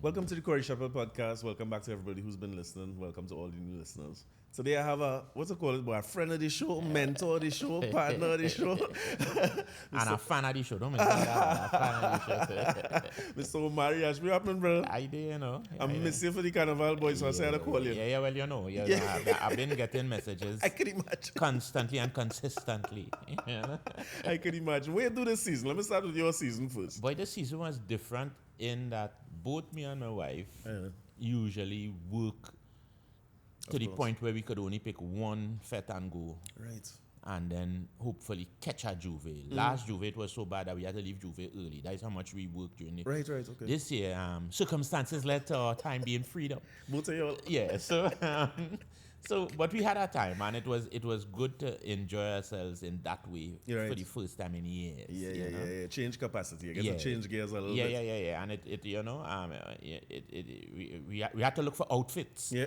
Welcome to the Corey Shepherd podcast. Welcome back to everybody who's been listening. Welcome to all the new listeners. Today I have what's it called? A friend of the show, mentor of the show, partner of the show. And a fan of the show, don't make that. A fan of the show. Mr. Omari Ashby, what happening, brother? I do, you know. I miss you for the Carnival, boys, so I said I'd call you. Yeah, well, you know. I've been getting messages I can imagine. constantly and consistently. I can imagine. Where do this season? Let me start with your season first. Boy, this season was different in that both me and my wife usually work to the point where we could only pick one fete and go. Right. And then hopefully catch a Juve. Last Juve, it was so bad that we had to leave Juve early. That is how much we worked during the... Right, okay. This year, circumstances led to our time being freed up. Both of y'all. Yeah, but we had our time, and it was good to enjoy ourselves in that way for the first time in years. Yeah. Change capacity. I guess to change gears a little bit. Yeah. And we had to look for outfits. Yeah.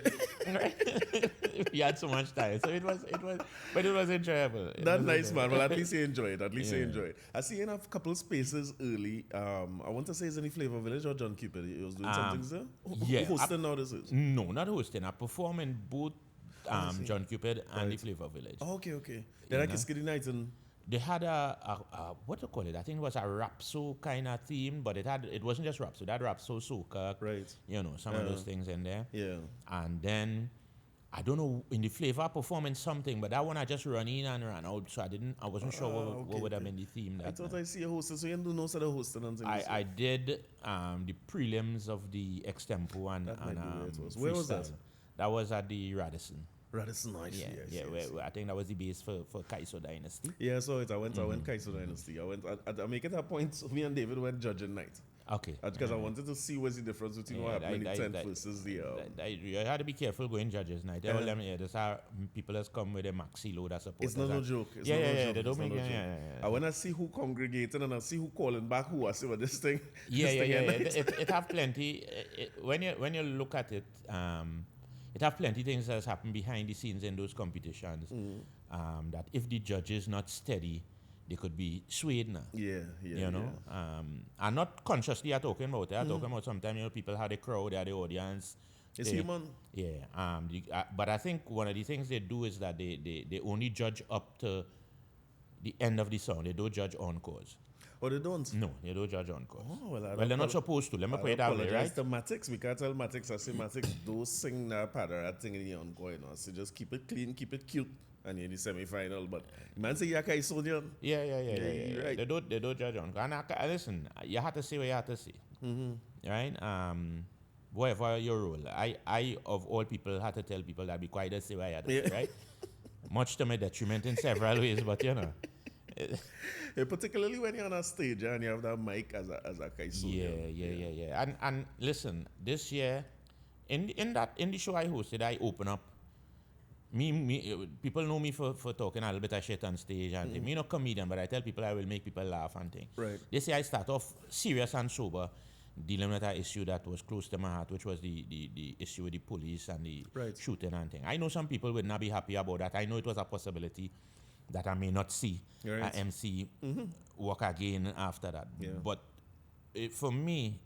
We had so much time, so it was enjoyable. That's nice, man. Well, at least you enjoy it. I see you in a couple of spaces early. I want to say it's in the Flavor Village or John Cupid. He was doing something there. Yeah. Who hosting now this is? No, not hosting. I perform in both John Cupid and the Flavor Village. Oh, okay. Then I Skiddy Night and they had a what do you call it? I think it was a Rapso kind of theme, but it wasn't just Rapso. It had Rapso, soca, right. You know, some of those things in there. Yeah. And then I don't know, in the Flavor performing something, but that one I just ran in and ran out, so I wasn't sure what would have been the theme. I thought I see a hosting, so you do know sort of hosting and things. I did the prelims of the extempo and where was that? That was at the Radisson. Radisson, nice. I think that was the base for Calypso Dynasty. Yeah, so I went Calypso Dynasty. I make it a point, me and David went judging night. Okay. Because I wanted to see what's the difference between what happened in the 10th versus the... You had to be careful going judges night. They all them, there's how people has come with a maxi load, I suppose. It's not no joke. They don't make it. I want to see who congregated and I see who calling back who. I see what this thing... It have plenty... When you look at it... it have plenty things that's happened behind the scenes in those competitions. That if the judge is not steady, they could be swayed now. You know? And not consciously talking about it. I'm talking about sometimes, people have the crowd, they have the audience. It's human. Yeah. But I think one of the things they do is that they only judge up to the end of the song. They don't judge encores. Oh, they don't? No, they don't judge encores. Oh, well, they're not supposed to. Let me put it that way, right? To Matix. We can't tell Matix. I say Matix, don't sing that Panorama thing in the encore. You know? So just keep it clean, keep it cute. And you're in the semi-final, but man say you're Sonian. Yeah. Right. They don't judge on. And listen, you have to say what you have to say. Right? Whatever your role. I of all people had to tell people that be quiet and say what I had to say, right? Much to my detriment in several ways, but you know. Particularly when you're on a stage and you have that mic as a Kaisonian. Yeah. And listen, this year in the show I hosted, I open up. Me, people know me for talking a little bit of shit on stage and things. Me not comedian, but I tell people I will make people laugh and things. Right. They say I start off serious and sober, dealing with an issue that was close to my heart, which was the issue with the police and the shooting and thing. I know some people would not be happy about that. I know it was a possibility that I may not see an MC work again after that. Yeah. But for me,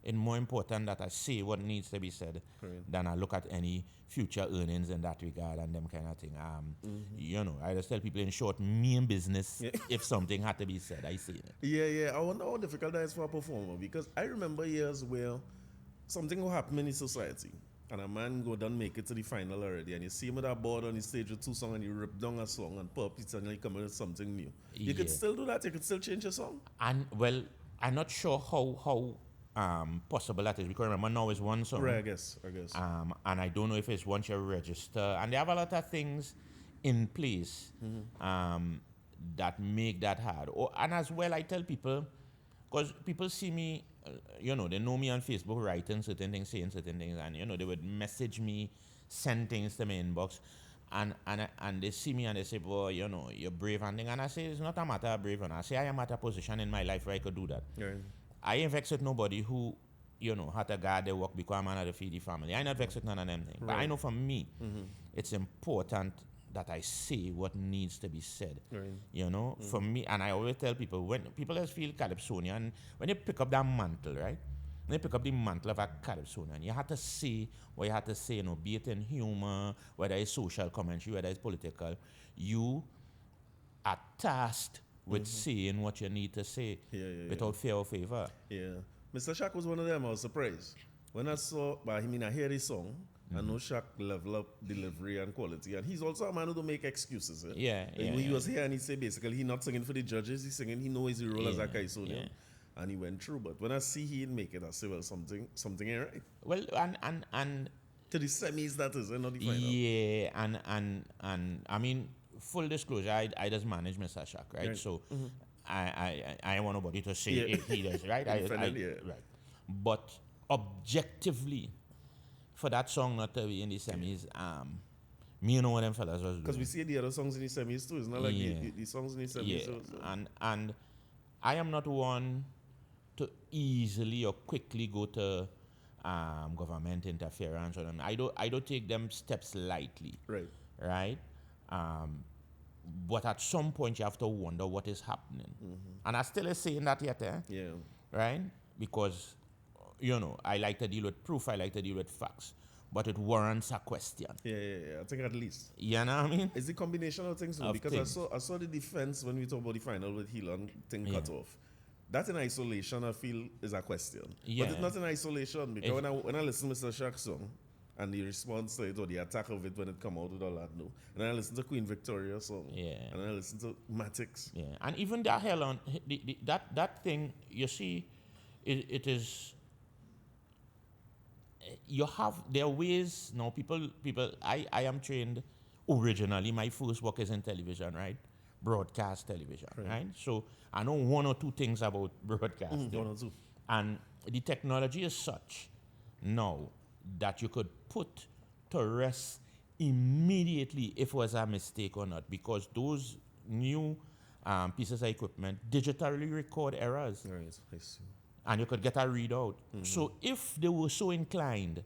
it's more important that I say what needs to be said than I look at any future earnings in that regard and them kind of thing. You know, I just tell people in short, me in business, if something had to be said, I say it. Yeah. I wonder how difficult that is for a performer, because I remember years where something will happen in the society and a man go down make it to the final already and you see him with a board on the stage with 2 songs and you rip down a song and pop it and you come with something new. You could still do that, you could still change your song. And well, I'm not sure how possible that is, because remember now is one song. Right, I guess. And I don't know if it's once you register, and they have a lot of things in place that make that hard. And as well, I tell people, because people see me, they know me on Facebook writing certain things, saying certain things, and they would message me, send things to my inbox, and they see me and they say, boy, you're brave and thing. And I say, it's not a matter of brave, and I say I am at a position in my life where I could do that. Right. I ain't vexed with nobody who, had to guard their work because I'm not to feed the family. I ain't not vexed with none of them things. Right. But I know for me, it's important that I say what needs to be said. Right. For me, and I always tell people, when people just feel Calypsonian, when they pick up that mantle, right? When you pick up the mantle of a Calypso, and you had to say what you had to say, be it in humor, whether it's social commentary, whether it's political, you are tasked with saying what you need to say without fear or favor. Yeah. Mr. Shaq was one of them. I was surprised. When I saw, I hear his song, I know Shaq level up delivery and quality. And he's also a man who don't make excuses. When he was here and he said basically he's not singing for the judges, he's singing, he knows his role as a Kaisonian. And he went through. But when I see he didn't make it, I say, well, something ain't right. Well, and to the semis, that is, not the final. Yeah, and I mean, full disclosure, I just manage Mr. Shaq, right? So I want nobody to say he does, right? Right. But objectively, for that song not to be in the semis, me know what them fellas was doing. Because we see the other songs in the semis too. It's not like the songs in the semis. Yeah. And I am not one to easily or quickly go to government interference or them. I don't take them steps lightly. Right? But at some point you have to wonder what is happening. And I still is saying that yet, right? Because, I like to deal with proof, I like to deal with facts. But it warrants a question. Yeah. I think at least. You know what I mean? It's a combination of things. Because I saw the defense when we talk about the final with Helon thing cut off. That in isolation, I feel, is a question. But it's not in isolation. Because when I listen to Mr. Shaq's song, and the response to it, or the attack of it when it come out with all that, and then I listen to Queen Victoria's song. And then I listen to Matix. And even that Helon, that thing, you see, it is... there are ways now. People. I am trained originally. My first work is in television, right? Broadcast television, right? So I know one or two things about broadcasting. One or two. And the technology is such now that you could put to rest immediately if it was a mistake or not, because those new pieces of equipment digitally record errors. Right. I see. And you could get a readout. So if they were so inclined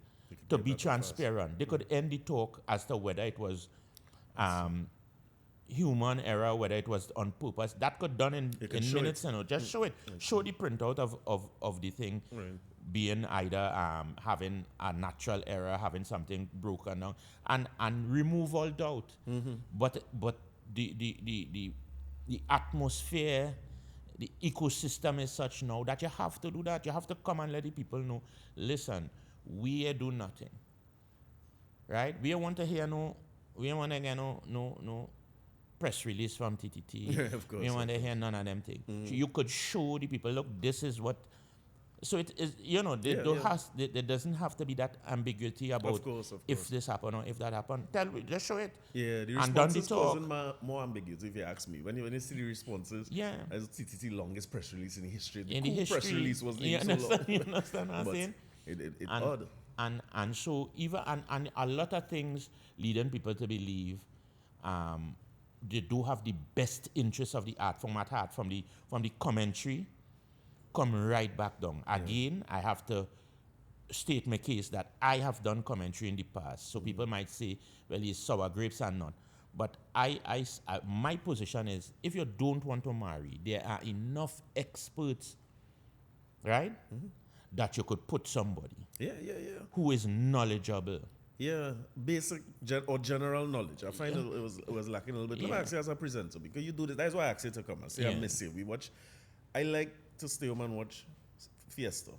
to be transparent, they could end the talk as to whether it was human error, whether it was on purpose. That could done in minutes. Just show it. Show the printout of the thing being either having a natural error, having something broken down, and remove all doubt. But the atmosphere, the ecosystem is such now that you have to do that. You have to come and let the people know, listen, we do nothing. Right? We don't want to hear no press release from TTT. Of course. We don't want to hear none of them things. So you could show the people, look, this is what. So it is, there doesn't have to be that ambiguity about of course. if this happened or if that happened. Just show it. Yeah, the responses causing more ambiguity, if you ask me. When you see the responses, as TTT longest press release in history, press release was so long. You understand what I'm saying? It's odd. And so even and a lot of things leading people to believe they do have the best interest of the art form at heart, from the commentary come right back down. Again, I have to state my case that I have done commentary in the past. So people might say, well, it's sour grapes and not. But my position is, if you don't want to marry, there are enough experts, right, that you could put somebody who is knowledgeable. Yeah, basic or general knowledge. I find it was lacking a little bit. Let me ask you as a presenter, because you do this. That's why I asked you to come. I say I miss you. I like to stay home and watch Fiesta.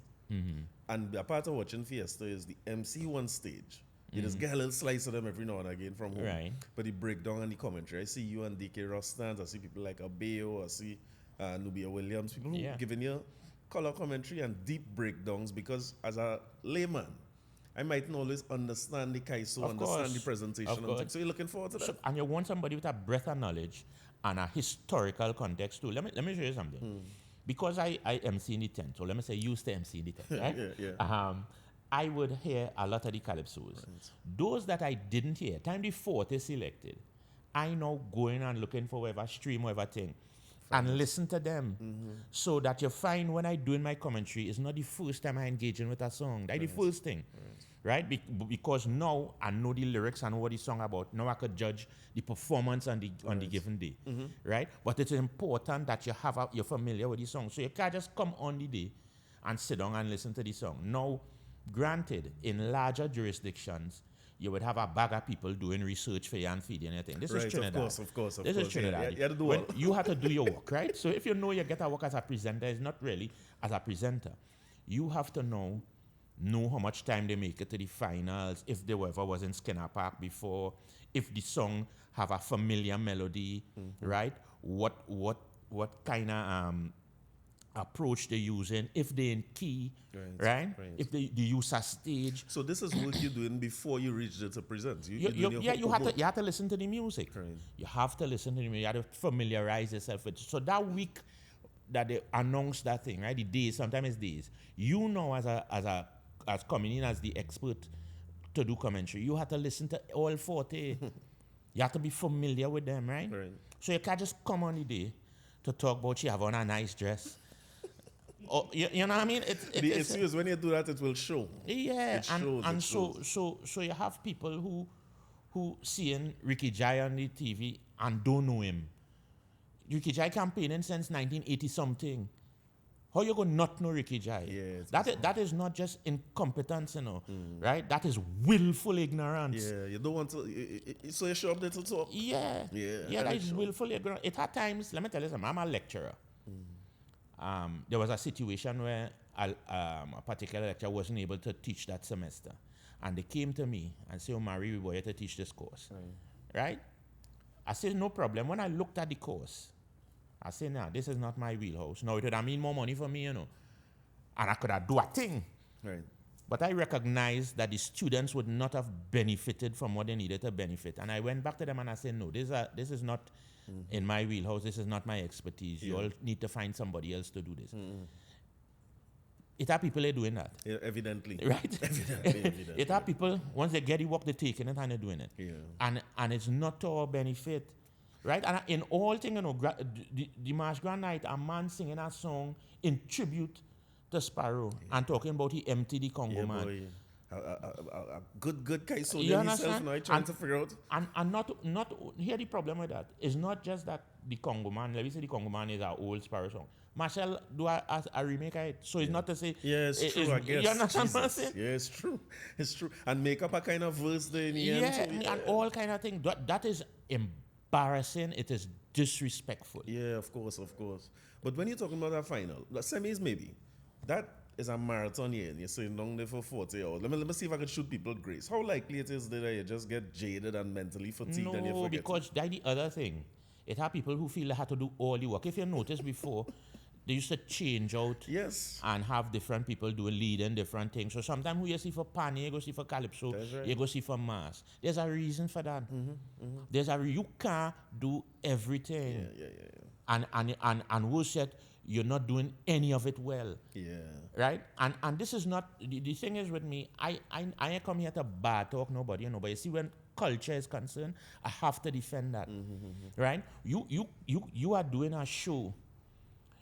And a part of watching Fiesta is the MC one stage. You just get a little slice of them every now and again from home. Right. But the breakdown and the commentary. I see you and DK Ross stands. I see people like Abeo. I see Nubia Williams. People who giving you color commentary and deep breakdowns, because as a layman, I might not always understand the Kaiso, understand the presentation. So you're looking forward to that. And you want somebody with a breadth of knowledge and a historical context too. Let me show you something. Because I MC in the tent, so let me say you used to MC in the tent, right? I would hear a lot of the calypsos. Right. Those that I didn't hear, time the fourth is selected, I now going and looking for whatever stream, whatever thing, and listen to them. So that you find when I doing my commentary, it's not the first time I engaging with a song. That's the first thing. Right? Because now I know the lyrics and what the song about. Now I could judge the performance on the given day. Right? But it's important that you're familiar with the song. So you can't just come on the day and sit down and listen to the song. Now, granted, in larger jurisdictions, you would have a bag of people doing research for you and feeding anything. This is Trinidad. Of course. This is Trinidad. Yeah, When you have to do your work, right? So if you know you get a work as a presenter, it's not really as a presenter. You have to know how much time they make it to the finals, if they ever was in Skinner Park before, if the song have a familiar melody, right? What kind of approach they're using, if they're in key, right? If they use a stage. So this is work you're doing before you reach there to present. You have to listen to the music. Right. You have to listen to the music. You have to familiarize yourself with it. So that week that they announce that thing, right? The days, sometimes it's days. You know, as coming in as the expert to do commentary, you have to listen to all 40. You have to be familiar with them, right? So you can't just come on the day to talk about you have on a nice dress. Oh, you know what I mean? The issue is when you do that, it will show. Yeah, so you have people who seeing Ricky Jai on the TV and don't know him. Ricky Jai campaigning since 1980 something. How you gonna not know Ricky Jai? Yeah, that is not just incompetence, right? That is willful ignorance. Yeah, you don't want to. So you show up there to talk. Yeah, that is willful ignorance. It at times, let me tell you something. I'm a lecturer. There was a situation where a particular lecturer wasn't able to teach that semester, and they came to me and said, "Omari, we want you to teach this course." Right? I said, "No problem." When I looked at the course, I said, "Nah, this is not my wheelhouse. No, it would have mean more money for me, and I could have do a thing." Right. But I recognized that the students would not have benefited from what they needed to benefit. And I went back to them and I said, "No, this is not in my wheelhouse. This is not my expertise. You all need to find somebody else to do this." It are people are doing that. Yeah, evidently. Right? Evidently. It are people, once they get the work, they're taking it and they're doing it. Yeah. And it's not to our benefit. Right? And in all things, the March Grand Night, a man singing a song in tribute to Sparrow and talking about he emptied the Congo man. Boy. A good guy soldier himself now trying to figure out. And not here the problem with that is not just that the Congo man, let me say the Congo man is our old Sparrow song. Machel do a remake of it. So it's not to say it's true, I guess. You understand what I'm saying? Yeah, it's true. It's true. And make up a kind of verse there in the end. And all kind of things. That is embarrassing. It is disrespectful. Yeah, of course. But when you're talking about that final, the semis maybe, that is a marathon here, and you're sitting down there for 40 hours. Let me see if I can shoot people with grace. How likely it is that you just get jaded and mentally fatigued and you forget? No, because that's the other thing. It have people who feel they have to do all the work. If you notice before, they used to change out and have different people doing leading different things. So sometimes who you see for Pani, you go see for Calypso, you go see for Mass. There's a reason for that. You can't do everything. And who said you're not doing any of it well. Yeah. Right? And this is not the thing is with me, I come here to bad talk nobody, but you see when culture is concerned, I have to defend that. Right? You are doing a show.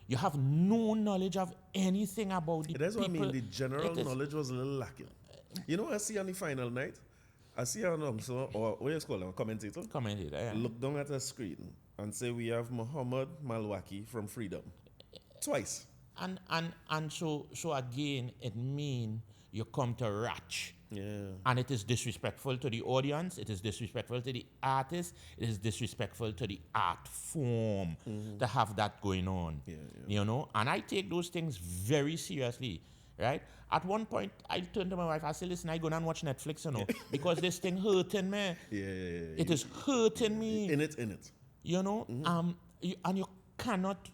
You have no knowledge of anything about the people. That's what I mean. The general knowledge was a little lacking. You know what I see on the final night? I see an announcer, or what you call him, a commentator? Commentator, yeah. Look down at the screen and say, we have Muhammad Malwaki from Freedom. Twice. And so again, it means you come to ratch. Yeah. And it is disrespectful to the audience, it is disrespectful to the artist, it is disrespectful to the art form to have that going on. You know? And I take those things very seriously. Right? At one point, I turned to my wife, I said, listen, I go down and watch Netflix, because this thing hurting me. It is hurting me. In it. You know? And you cannot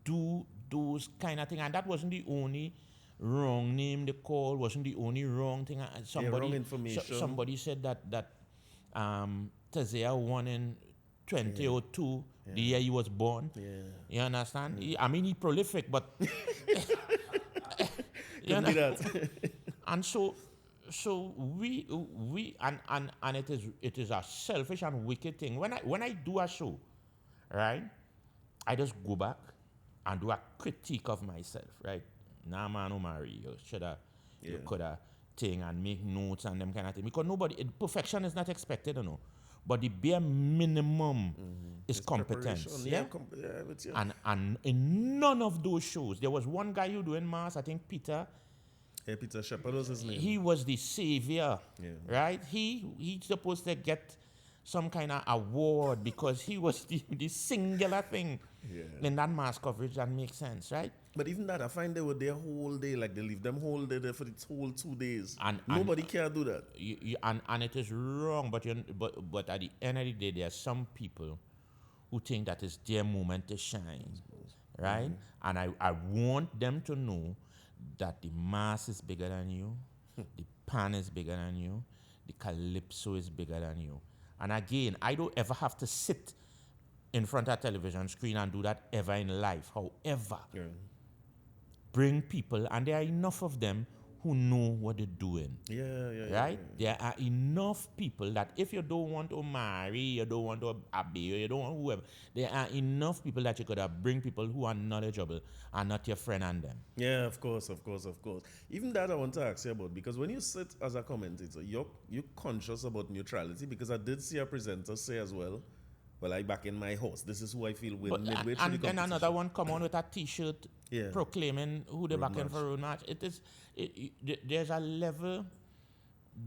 do those kind of things. And that wasn't the only wrong name they called, wasn't the only wrong thing. Wrong information. Somebody said that Tazea won in 2002, the year he was born. You understand? He prolific, but you know? That. And so we and it is a selfish and wicked thing. When I do a show, right, I just go back and do a critique of myself, right? Nah, man, Omari, you could have thing and make notes and them kind of thing. Because perfection is not expected, but the bare minimum is It's competence. preparation. Yeah? With you. And in none of those shows, there was one guy who doing mass, I think Peter. Yeah, Peter Shepard was his name. He was the savior, Yeah. right? He's supposed to get some kind of award because he was the singular thing Yeah. in that mass coverage that makes sense, right? But even that, I find they were there whole day, like they leave them whole day there for the whole 2 days. And Nobody can do that. And it is wrong, but at the end of the day, there are some people who think that it's their moment to shine, right? And I want them to know that the mass is bigger than you, the pan is bigger than you, the calypso is bigger than you. And again, I don't ever have to sit in front of a television screen and do that ever in life. However, Yeah. bring people, and there are enough of them who know what they're doing. Yeah. Right? There are enough people that if you don't want Omari, you don't want Abby, you don't want whoever, there are enough people that you could have bring people who are knowledgeable and not your friend and them. Yeah, of course. Even that I want to ask you about, because when you sit as a commentator, you're conscious about neutrality, because I did see a presenter say as well, well, I back in my horse. This is who I feel will midway through the And then competition. another one come on with a T-shirt Yeah. proclaiming who they back in for road match. There's a level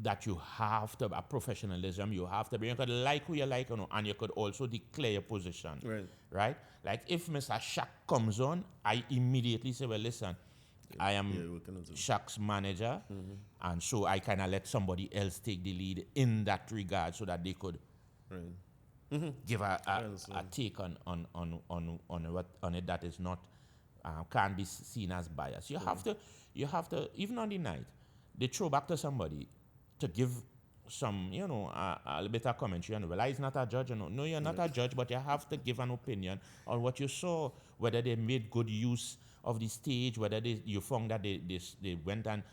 that you have to, a professionalism you have to bring. You could like who you like, and you could also declare your position. Right? Like if Mr. Shaq comes on, I immediately say, well, listen, I am Shaq's manager, and so I kind of let somebody else take the lead in that regard so that they could give a take on it that is not can't be seen as bias. You have to even on the night they throw back to somebody to give some a little bit of commentary. And well, he's not a judge. No, you're not a judge, but you have to give an opinion on what you saw, whether they made good use of the stage, whether you found that they went and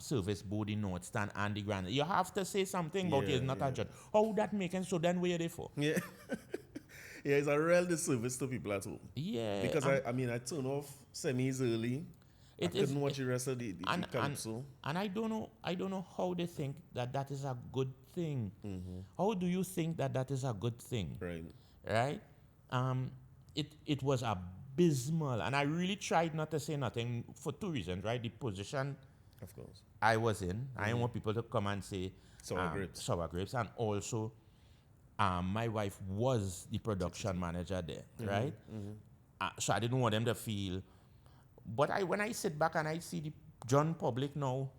service both the North Stand and the Grand. You have to say something about it. It's not a judge. How that make sense? So then where are they for? Yeah. Yeah, it's a real disservice to people at home. Yeah. Because I turn off semis early. I couldn't watch the rest of the Calypso. And I don't know how they think that is a good thing. How do you think that is a good thing? Right? It was abysmal, and I really tried not to say nothing for two reasons, right? The position, of course, I was in. I didn't want people to come and say sour grapes, and also my wife was the production manager there, right? So I didn't want them to feel. But when I sit back and I see the John public now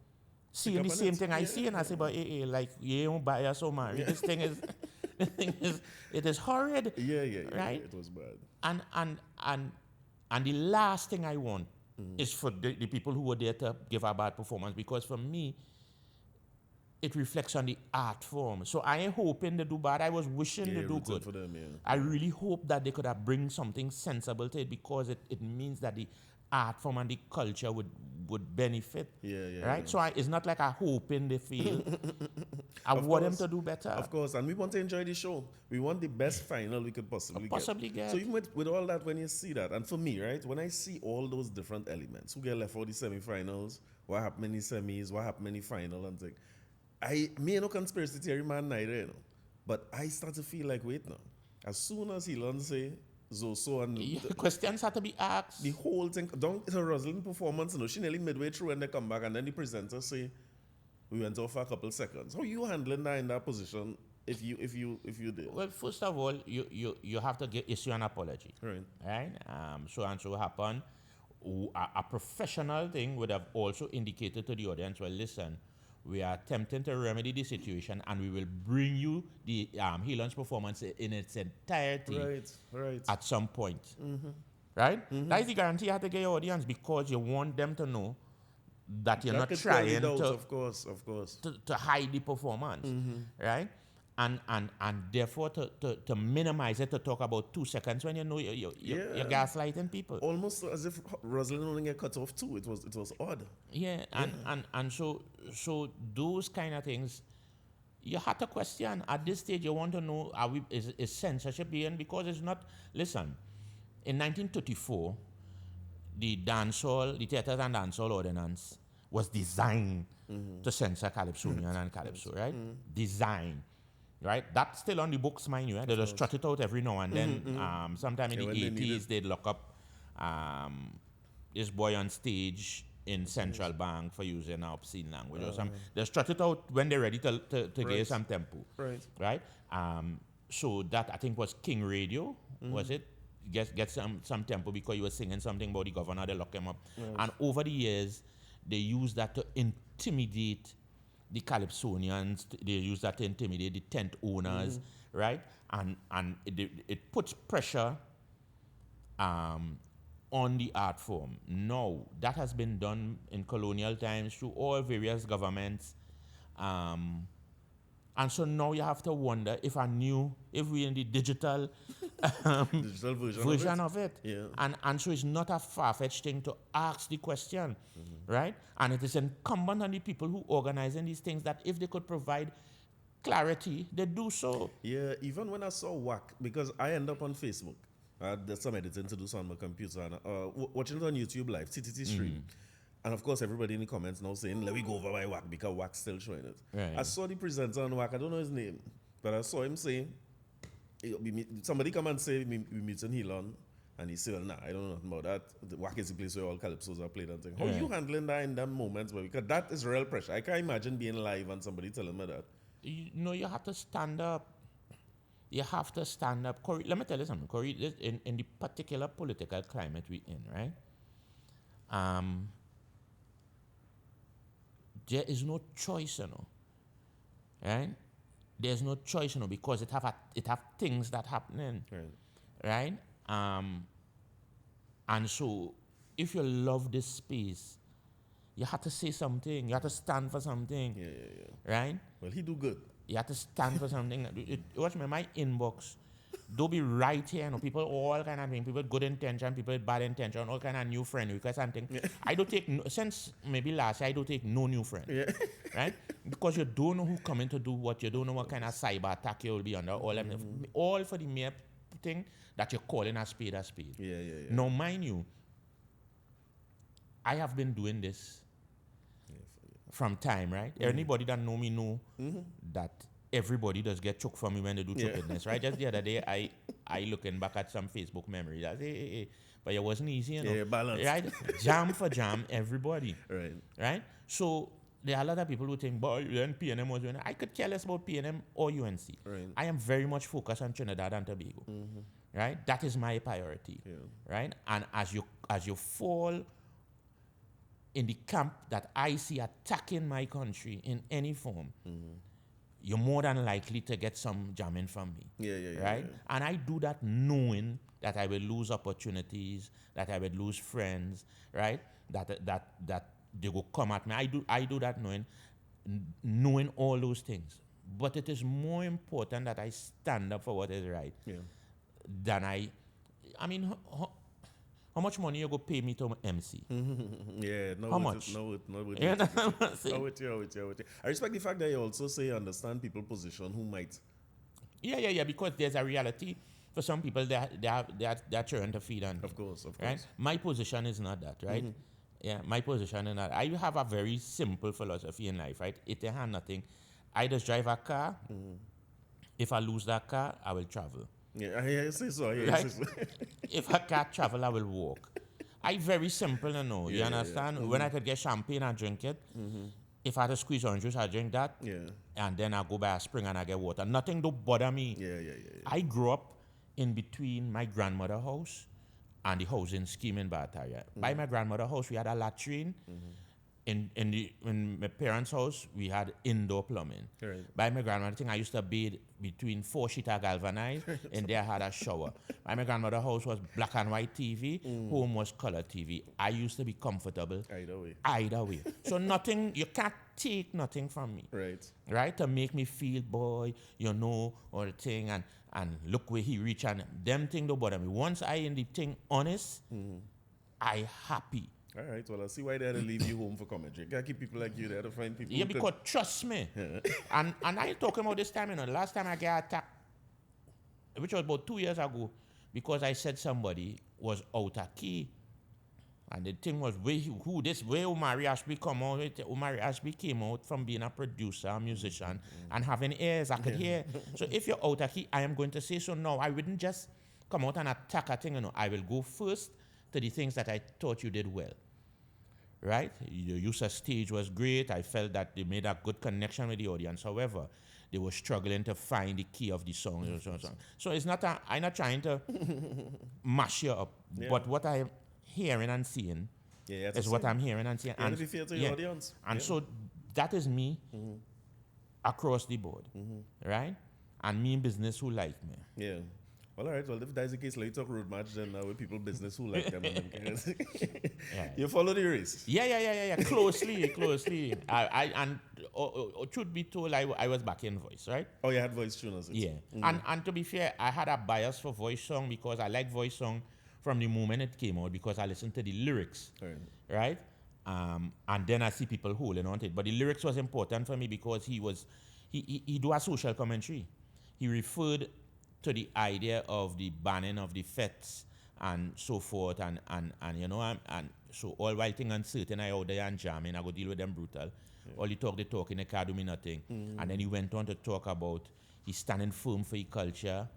seeing the same thing I see, and I say, but like you don't buy us so much. This thing is, it is horrid. Yeah. Right? It was bad. And the last thing I want is for the people who were there to give a bad performance, because for me, it reflects on the art form. So I ain't hoping they do bad. I was wishing they do good. For them, I really hope that they could have bring something sensible to it, because it means that the art form and the culture would benefit. Right? So it's not like I hoping they feel. I want them to do better. Of course, and we want to enjoy the show. We want the best final we could possibly get. So even with all that, when you see that, and for me, right, when I see all those different elements, who get left for the semifinals, what happened in the semis, what happened in the final, and things, me no conspiracy theory man neither, but I start to feel like, wait now, as soon as Helon say Zoso and questions have to be asked. The whole thing, it's a Rosalind performance, she nearly midway through and they come back, and then the presenter say, we went off for a couple seconds. How you handling that in that position if you did? Well, first of all, you have to issue an apology. Right? So and so happened. A professional thing would have also indicated to the audience, well, listen, we are attempting to remedy the situation, and we will bring you the Helon's performance in its entirety at some point. Right? That is the guarantee you have to get your audience, because you want them to know that you're not trying to, of course, to hide the performance. Right? And therefore to minimize it, to talk about 2 seconds when you know you're gaslighting people. Almost as if Rosalind only get cut off too. It was odd. And so those kind of things you have to question. At this stage, you want to know, is censorship being, because it's not. Listen, in 1934, the Theatres and Dancehall Ordinance was designed to censor Calypsonian and Calypso, right? Designed. right? That's still on the books, mind you. They just trot it out every now and then. Sometime in Yeah, when the they need 80s, they'd lock up this boy on stage in Central Bank for using obscene language or something. They trot it out when they're ready to get some tempo. Right? So that, I think, was King Radio, was it? Get some tempo because you were singing something about the governor, they lock him up. And over the years, they used that to intimidate the Calypsonians, they use that to intimidate the tent owners, right? And it puts pressure on the art form. Now, that has been done in colonial times through all various governments. And so now you have to wonder if we're in the digital, digital version of it. Yeah. And so it's not a far-fetched thing to ask the question, right? And it is incumbent on the people who organizing these things that if they could provide clarity, they do so. Yeah, even when I saw whack, because I end up on Facebook. I did some editing to do some on my computer and watching it on YouTube live, TTT stream. And of course, everybody in the comments now saying, let me go over by whack because whack's still showing it. Right. I saw the presenter on whack, I don't know his name, but I saw him saying, somebody come and say, we meet in Helon. And he said, well, nah, I don't know nothing about that. The whack is the place where all calypsos are played and things. How are you handling that in that moments? Because that is real pressure. I can't imagine being live and somebody telling me that. You have to stand up. You have to stand up. Corey, let me tell you something. Corey, in the particular political climate we're in, right? There is no choice, right? There's no choice, because it have things that happening, right? And so, if you love this space, you have to say something. You have to stand for something. Right? Well, he do good. You have to stand for something. Watch me, my inbox. Don't be right here. People all kind of things. People with good intention, people with bad intention, all kind of new friend requests and things. I don't take, since maybe last year, I don't take no new friend. Right? Because you don't know who coming to do what. You don't know what kind of cyber attack you will be under. All for the mere thing that you're calling a spade a spade. Now, mind you, I have been doing this from time, right? Anybody that know me know that everybody does get choked from me when they do chookedness, right? Just the other day, I looking back at some Facebook memories. I say, hey. But it wasn't easy, balance. Right? Jam for jam, everybody. Right. So there are a lot of people who think, boy, then PNM was winning. I could care less about PNM or UNC. I am very much focused on Trinidad and Tobago. Right? That is my priority. Right? And as you fall in the camp that I see attacking my country in any form, you're more than likely to get some jamming from me. Right? And I do that knowing that I will lose opportunities, that I will lose friends, right? That they will come at me. I do that knowing all those things. But it is more important that I stand up for what is right than I mean, how much money you go pay me to MC? No. How much? No. I respect the fact that you also say you understand people's position who might. Yeah, because there's a reality. For some people, they're trying to feed on. Of course. Right? My position is not that, right? My position is not. I have a very simple philosophy in life, right? It ain't nothing. I just drive a car. If I lose that car, I will travel. I say so. Right? If I can't travel, I will walk. I very simple, you understand? When I could get champagne, I drink it. If I had to squeeze orange juice, I drink that. And then I go by a spring and I get water. Nothing don't bother me. I grew up in between my grandmother's house and the housing scheme in Barataria. By my grandmother's house, we had a latrine. In my parents' house, we had indoor plumbing. By my grandmother's thing, I used to bathe between 4 sheets of galvanized, and there I had a shower. By my grandmother's house was black and white TV, home was color TV. I used to be comfortable. Either way. So nothing, you can't take nothing from me. Right? To make me feel, boy, or the thing, and look where he reach, and them thing don't bother me. Once I in the thing honest, I happy. All right, well, I see why they had to leave you home for commentary. You gotta keep people like you there to find people. Yeah, because trust me. And I ain't talking about this time, The last time I got attacked, which was about 2 years ago, because I said somebody was out of key. And the thing was, where Omari Ashby come out with? Omari Ashby came out from being a producer, a musician, and having ears. I could hear. So if you're out of key, I am going to say so now. I wouldn't just come out and attack a thing. I will go first to the things that I thought you did well. Right? Your use of stage was great. I felt that they made a good connection with the audience. However, they were struggling to find the key of the song. So it's not I'm not trying to mash you up. Yeah. But what I'm hearing and seeing is what I'm hearing and seeing. And be fair to your audience. And so that is me across the board. Right? And me in business who like me. Yeah. Well, all right. Well, if that's the case, let's talk road match then with people business who like them. You follow the race? Yeah. Closely. Truth be told, I was back in voice, right? Oh, you had voice tuners. Yeah. And to be fair, I had a bias for voice song because I like voice song from the moment it came out because I listened to the lyrics, right? And then I see people holding on to it. But the lyrics was important for me because he do a social commentary. He referred to the idea of the banning of the fetes and so forth, and so all while thing uncertain, I out there and jamming, I go deal with them brutal. Yeah. All the talk in the car do me nothing. And then he went on to talk about he's standing firm for his culture,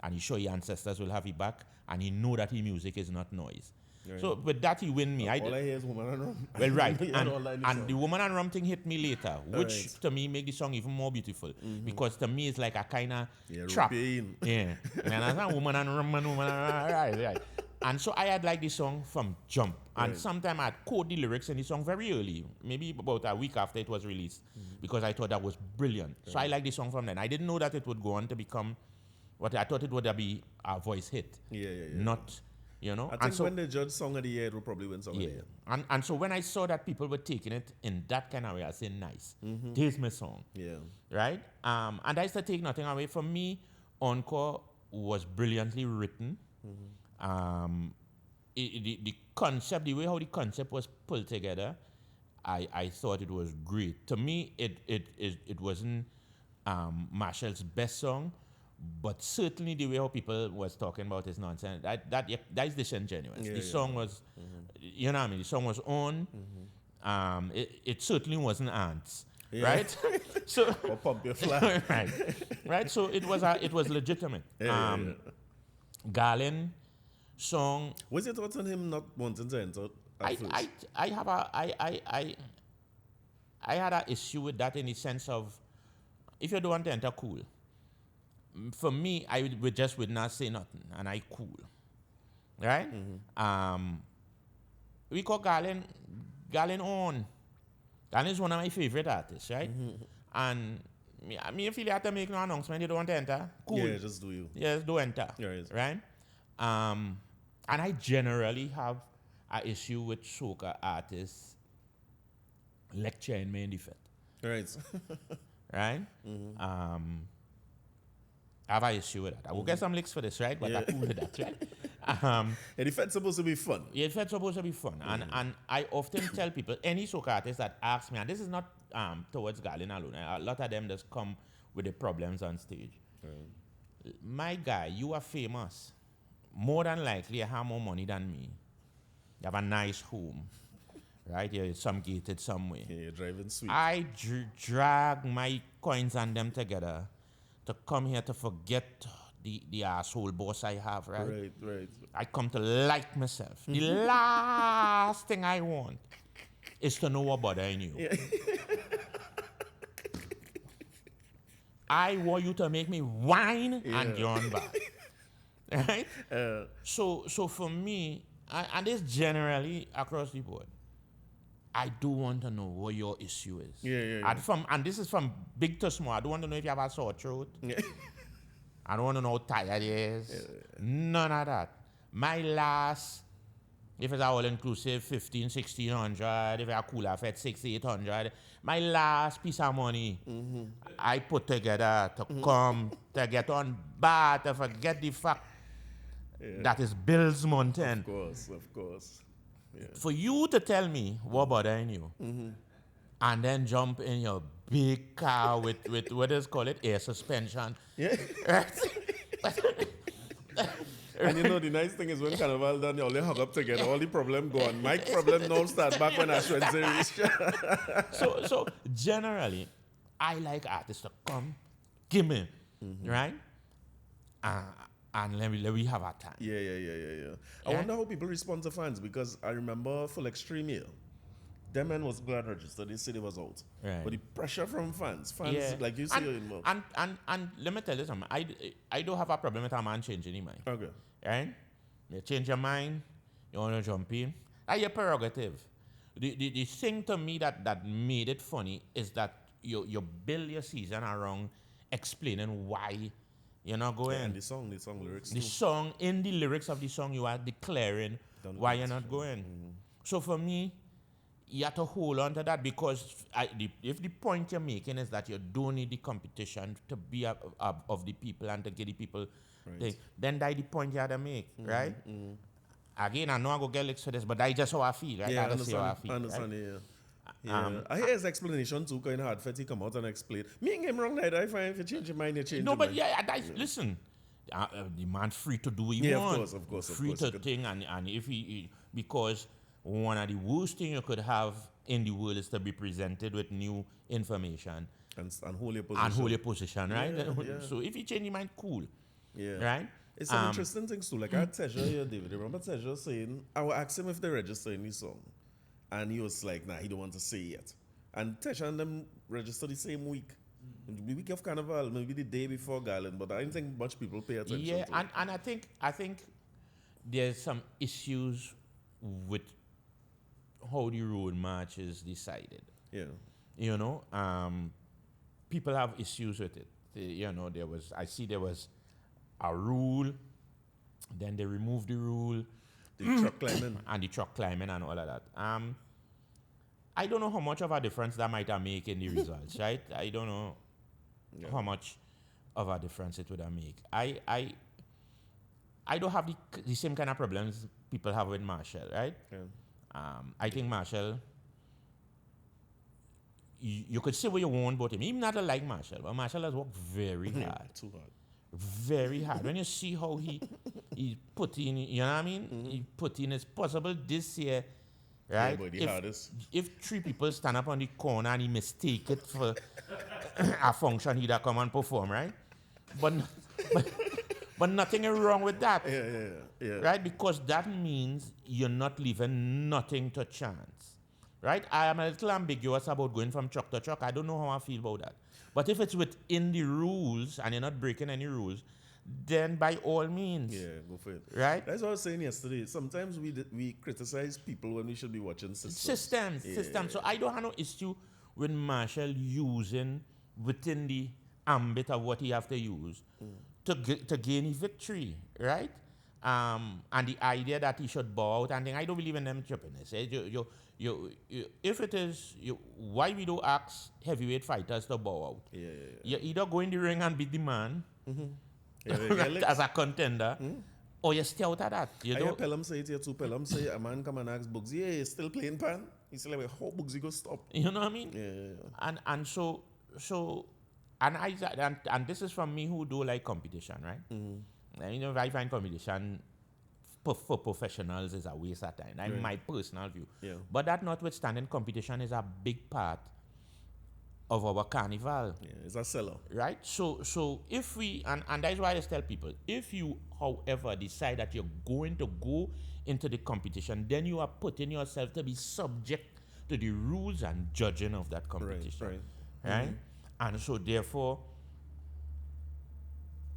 and he sure his ancestors will have it back, and he know that his music is not noise. Right. So with that he win me. All I hear is Woman and Rum. Well, right. and the Woman and Rum thing hit me later, which to me make the song even more beautiful. Because to me it's like a kind of trap. Yeah. And I Woman and Rum and Woman and Rum. Right. And so I had liked the song from jump. And sometime I'd code the lyrics in the song very early, maybe about a week after it was released, because I thought that was brilliant. So I liked the song from then. I didn't know that it would go on to become what I thought it would be a voice hit. Yeah. Not... I think when they judge Song of the Year, it will probably win Song of the Year. And so when I saw that people were taking it in that kind of way, I said, nice. There's my song. Yeah. Right? And I used to take nothing away. For me, Encore was brilliantly written. The concept, the way how the concept was pulled together, I thought it was great. To me, it wasn't Machel's best song, but certainly the way how people was talking about his nonsense, that is disingenuous. The song was, you know what I mean? The song was on. It certainly wasn't ants, right? So or pump your flag, right. So it was legitimate. Garland song. What's your thoughts on him not wanting to enter? I had an issue with that in the sense of, if you don't want to enter, cool. For me, I would not say nothing, and I cool, right? We call Garland on. Garland is one of my favorite artists, right? And me feel you have to make no announcement. You don't want to enter, cool. Yeah, just do you. Yeah, just do enter, right? And I generally have an issue with soca artists lecturing me in the fete. Right? I have an issue with that. I will get some licks for this, right? But I'm cool with that, right? And the fet's supposed to be fun. Yeah, the fet's supposed to be fun. And I often tell people, any soca artist that asks me, and this is not towards Garland alone, a lot of them just come with the problems on stage. My guy, you are famous. More than likely, you have more money than me. You have a nice home, right? You're some gated somewhere. Yeah, you're driving sweet. I drag my coins and them together to come here to forget the asshole boss I have, right? Right. I come to like myself. The last thing I want is to know what bothering you. Yeah. I want you to make me whine and yawn back. Right? So for me, and this generally across the board, I do want to know what your issue is. Yeah. And this is from big to small. I don't want to know if you have a sore throat. I don't want to know how tired it is. None of that. My last, if it's all inclusive, 1,500, 1,600, if it's a cooler fete, 600, 800, my last piece of money I put together to come, to get on bar, to forget the fact that is Bill's Mountain. Of course. Yeah. For you to tell me what bothering you, and then jump in your big car with what is called air suspension. Yeah. And you know, the nice thing is when Carnival done, you only hug up together, all the problem gone. My problem now start back when I reach. So generally, I like artists to come, give me, right? And let me have our time. Yeah. I wonder how people respond to fans, because I remember for Extreme Year, them man was glad registered. They said it was out. Right. But the pressure from fans, like you see in more. And let me tell you something. I don't have a problem with a man changing his mind. Okay. Right? You change your mind, you want to jump in. That's your prerogative. The thing to me that made it funny is that you build your season around explaining why you're not going. And the song lyrics. The song, in the lyrics of the song, you are declaring why you're not going. So for me, you have to hold on to that, because if the point you're making is that you don't need the competition to be of the people and to get the people, then that's the point you have to make, right? Again, I know I go get licks for this, but that's just how I feel, right? Yeah, I understand how I feel. Understand, right? Yeah. I hear his explanation too, kind of hard for he come out and explain. Me and him wrong night, I find if you change your mind, you change your mind. No, but listen, the man free to do what he wants. Of course. Free to think, and if he, because one of the worst things you could have in the world is to be presented with new information. And hold your position. And hold your position, right? Yeah. So if you change your mind, cool. Yeah. Right? It's some interesting things too. Like I had Teja here, David. Remember Teja saying, I will ask him if they register any song. And he was like, nah, he don't want to say yet. And Teja and them registered the same week. The week of Carnival, maybe the day before Garland, but I don't think much people pay attention to it. And I think there's some issues with how the road march is decided. Yeah. You know, people have issues with it. There was a rule, then they removed the rule. The truck climbing. And the truck climbing and all of that. I don't know how much of a difference that might have make in the results, right? I don't know how much of a difference it would have make. I don't have the same kind of problems people have with Machel, right? Yeah. I think Machel, you could say what you want about him. Even not like Machel, but Machel has worked very hard. Too hard. Very hard. When you see how he put in, you know what I mean? He put in as possible this year, right? Yeah, boy, the hardest. If three people stand up on the corner and he mistake it for a function, he'd come and perform, right? But nothing is wrong with that. Yeah. Right? Because that means you're not leaving nothing to chance. Right? I am a little ambiguous about going from truck to truck. I don't know how I feel about that. But if it's within the rules and you're not breaking any rules, then by all means. Yeah, go for it. Right? That's what I was saying yesterday. Sometimes we criticize people when we should be watching systems. Systems. So I don't have no issue with Machel using within the ambit of what he have to use to gain a victory, right? And the idea that he should bow out, and then I don't believe in them trippiness. If it is, why we don't ask heavyweight fighters to bow out? Yeah. You either go in the ring and beat the man Yeah, as a contender, or you stay out of that. I hear Pelham say it here too. Pelham say a man come and ask Bugsy, yeah, you still playing pan? He said, like, how Bugsy go stop? You know what I mean? Yeah. And so and this is from me who do like competition, right? And if I find competition for professionals is a waste of time. That's my personal view. Yeah. But that notwithstanding, competition is a big part of our carnival. Yeah, it's a seller. Right? So if we, and that's why I just tell people, if you, however, decide that you're going to go into the competition, then you are putting yourself to be subject to the rules and judging of that competition. Right? And so therefore,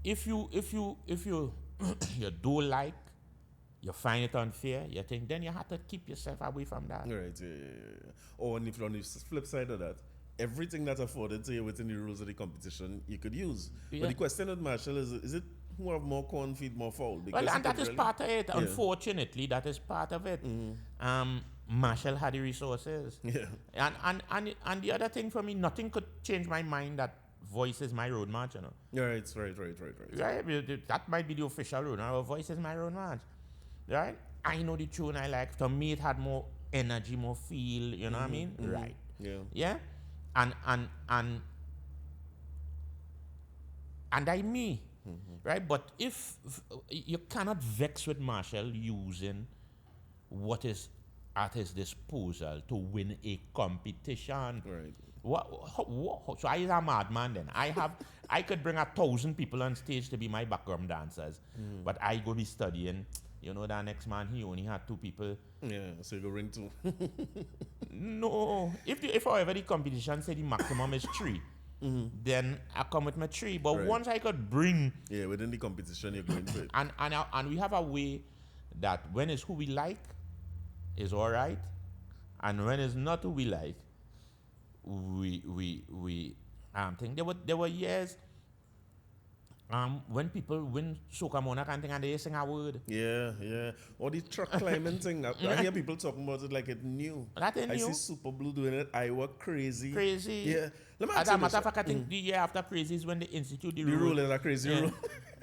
if you you do like, you find it unfair, you think, then you have to keep yourself away from that. Right, yeah. Or on the flip side of that, everything that's afforded to you within the rules of the competition, you could use. Yeah. But the question with Machel is it who have more corn feed more foul? Because Well, and that is part of it. Yeah. Unfortunately, that is part of it. Machel had the resources. Yeah. And the other thing for me, nothing could change my mind that Voice is my road march, you know. Yeah, right. Right? That might be the official road. Our Voice is my road march. Right? I know the tune I like. To me, it had more energy, more feel, you know what I mean? Right. Yeah. Yeah? And I me. right? But if you cannot vex with Machel using what is at his disposal to win a competition. Right. So I is a madman then. I could bring 1,000 people on stage to be my background dancers, but I go be studying. You know that next man, he only had 2 people. Yeah, so you go ring 2. No, if however the competition say the maximum is 3, then I come with my 3. But Right. once I could bring, Yeah, within the competition you're going to it. and we have a way that when it's who we like is all right, and when it's not who we like, we think there were years when people win Soca Monarch and thing and they sing a word. Yeah. Or the truck climbing thing. I hear people talking about it like it's new. That ain't I new. see Super Blue doing it. I work crazy. Crazy. Yeah. Let me As ask a you matter this. of fact, I think the year after Crazy is when they institute the The rule. rule is a crazy Yeah. rule.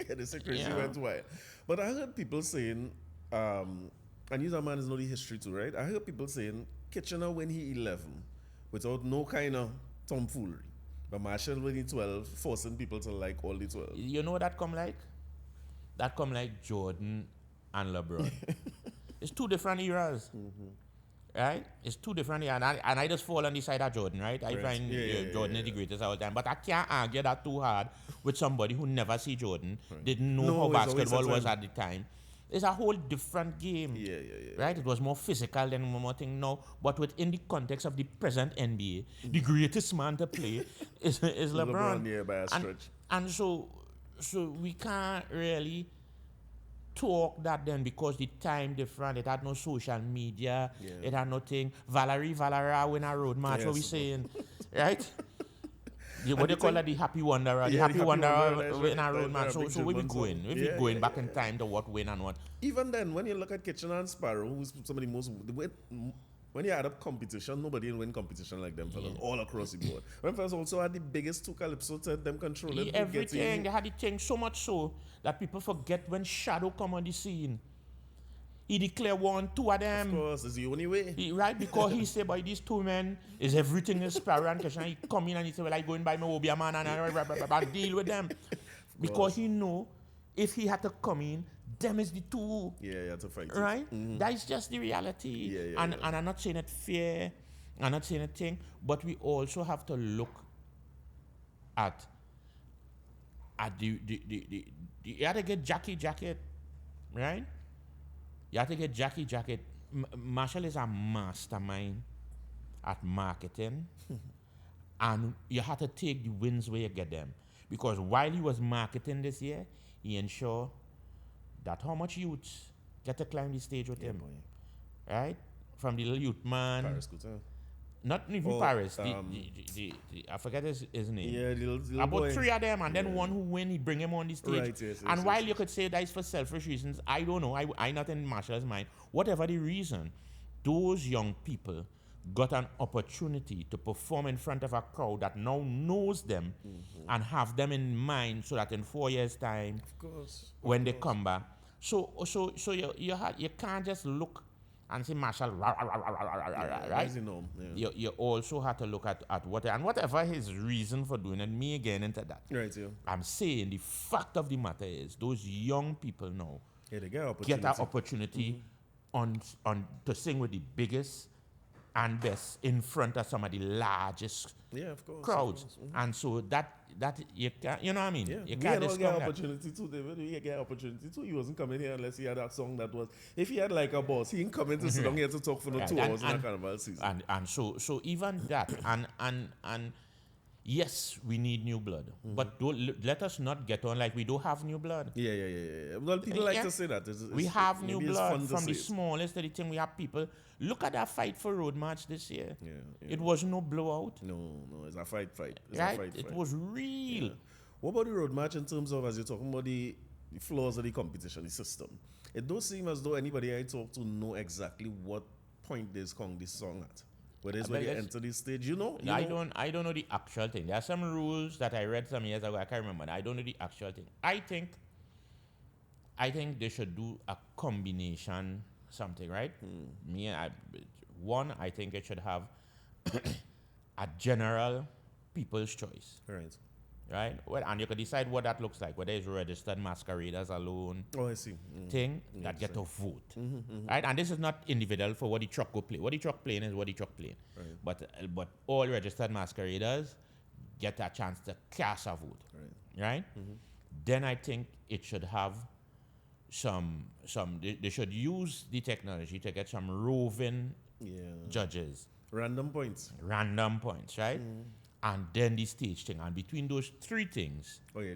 Yeah, they say crazy Yeah. went wild. But I heard people saying, and you man is know the history too, right? I heard people saying Kitchener when he 11 without no kind of tomfoolery. But Machel when he 12, forcing people to like all the 12. You know what that come like? That come like Jordan and LeBron. It's 2 different eras. Right? It's 2 different eras. And I just fall on the side of Jordan, right? I Right. find Yeah, Jordan is the greatest of all time. But I can't argue that too hard with somebody who never see Jordan, didn't know No, how it's always basketball a was time. at the time. It's a whole different game. Yeah. Right? It was more physical than one more thing now. But within the context of the present NBA, the greatest man to play is LeBron. Yeah, by a stretch. And so we can't really talk that then because the time different. It had no social media. Yeah. It had nothing. Valara win a road match. What we Yes. saying, right? What they call that, the happy wanderer. The Yeah, happy the happy wanderer wanderer, win a that's road right. match. Big So where we German going? song. If we Yeah, going yeah, back in time to what win and what? Even then, when you look at Kitchener and Sparrow, who's some of the most, when you add up competition, nobody will win competition like them fellas all across the board. When fellas also had the biggest 2 Calypso to them controlling Everything. They had the thing so much so that people forget when Shadow come on the scene. He declare 1, 2 of them. Of course, it's the only way. Right, because he say by these 2 men is everything is Sparrow and Kitchener. He come in and he say, well, I going by my Obia man and I deal with them. Because he know if he had to come in, them is the 2. Yeah, you have to fight it. Right? That is just the reality. Yeah, and I'm not saying it fair, I'm not saying anything, but we also have to look at the you have to get jacket, right? You have to get jacket. Machel is a mastermind at marketing, and you have to take the wins where you get them. Because while he was marketing this year, he ensured that how much youths get to climb the stage with him, boy. right? From the little youth man, Paris Couture. not even Oh, Paris. The I forget his name. Yeah, little About boy. 3 of them, and then one who win, he bring him on the stage. Right, yes, and yes, while yes, you could say that is for selfish reasons, I don't know. I not in Machel's mind. Whatever the reason, those young people got an opportunity to perform in front of a crowd that now knows them and have them in mind, so that in 4 years' time, Of course. when they come back, so you can't just look and say Machel, right? That's the norm. Yeah. You also have to look at whatever his reason for doing it. Me again into that. Right, yeah. I'm saying the fact of the matter is those young people now Yeah, they get opportunity. get an opportunity on to sing with the biggest and best in front of some of the largest Yeah, of course. crowds. Of course. And so that you can, you know what I mean? Yeah, You we can't had all get discount that. opportunity too, David. We get opportunity too. He wasn't coming here unless he had that song that was. If he had like a boss, he ain't coming to sit down here to talk for no Right, 2 hours in a Carnival season. And so even that and yes, we need new blood, but let us not get on like we don't have new blood. Yeah. Well, people like Yeah. to say that. We have new maybe it's blood fun to from the say it. smallest to the thing. We have people. Look at that fight for road match this year. Yeah. It was no blowout, No, it's a fight. It's right? a fight. It was real. Yeah. What about the road match in terms of, as you're talking about the flaws of the competition, the system? It does seem as though anybody I talk to know exactly what point this song at. Whether it's when you enter the stage, you know? I don't know the actual thing. There are some rules that I read some years ago. I can't remember. I don't know the actual thing. I think they should do a combination something, right? I think it should have a general people's choice. Right. right? Well, and you could decide what that looks like, whether it's registered masqueraders alone Oh, I see. thing that get a vote, right? And this is not individual for what the truck go play. What the truck playing is what the truck playing. Right. But all registered masqueraders get a chance to cast a vote, right? Then I think it should have they should use the technology to get some roving judges. Random points. Random points, right? And then the stage thing. And between those three things, Oh, yeah,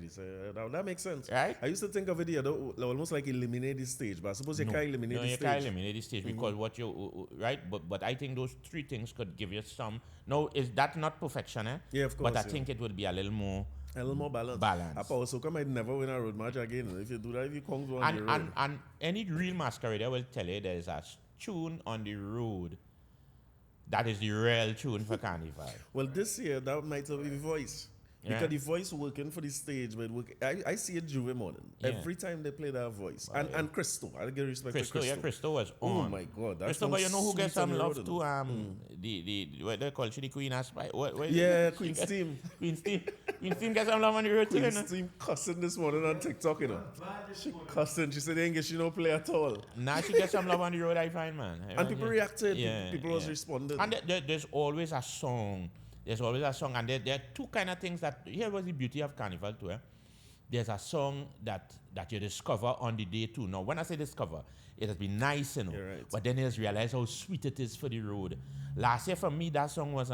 that makes sense. right? I used to think of it almost like eliminate the stage, but I suppose you can't eliminate the you stage. can't eliminate the stage because what you, right? But I think those three things could give you some. No, is that not perfection, eh? Yeah, of course. But I think it would be a little more balanced. balanced. So come, I'd never win a road match again. If you do that, if you come on the road. And any real masquerader will tell you there's a tune on the road that is the real tune for Carnival. Well, this year, that might have been the voice. Because the voice working for the stage, but I see it Juve morning. Every time they play that voice. And Cristo. I give respect to Cristo. Yeah, Cristo was on. Oh my God. Cristo, but you know who gets some love too? The what they call she, the Queen Ashby. Queen Steam. Queen Steam. Queen Steam gets some love on the road too, you Queen know. Steam cussing this morning on TikTok, you know. She cussing. She said they ain't get she no play at all. Now she gets some love on the road, I find, man. And people reacted. People was responding. And there's always a song. There's always a song, and there are two kind of things that, here was the beauty of Carnival too. There's a song that you discover on the day too. Now, when I say discover, it has been nice, you know, right. but then you just realize how sweet it is for the road. Last year for me, that song was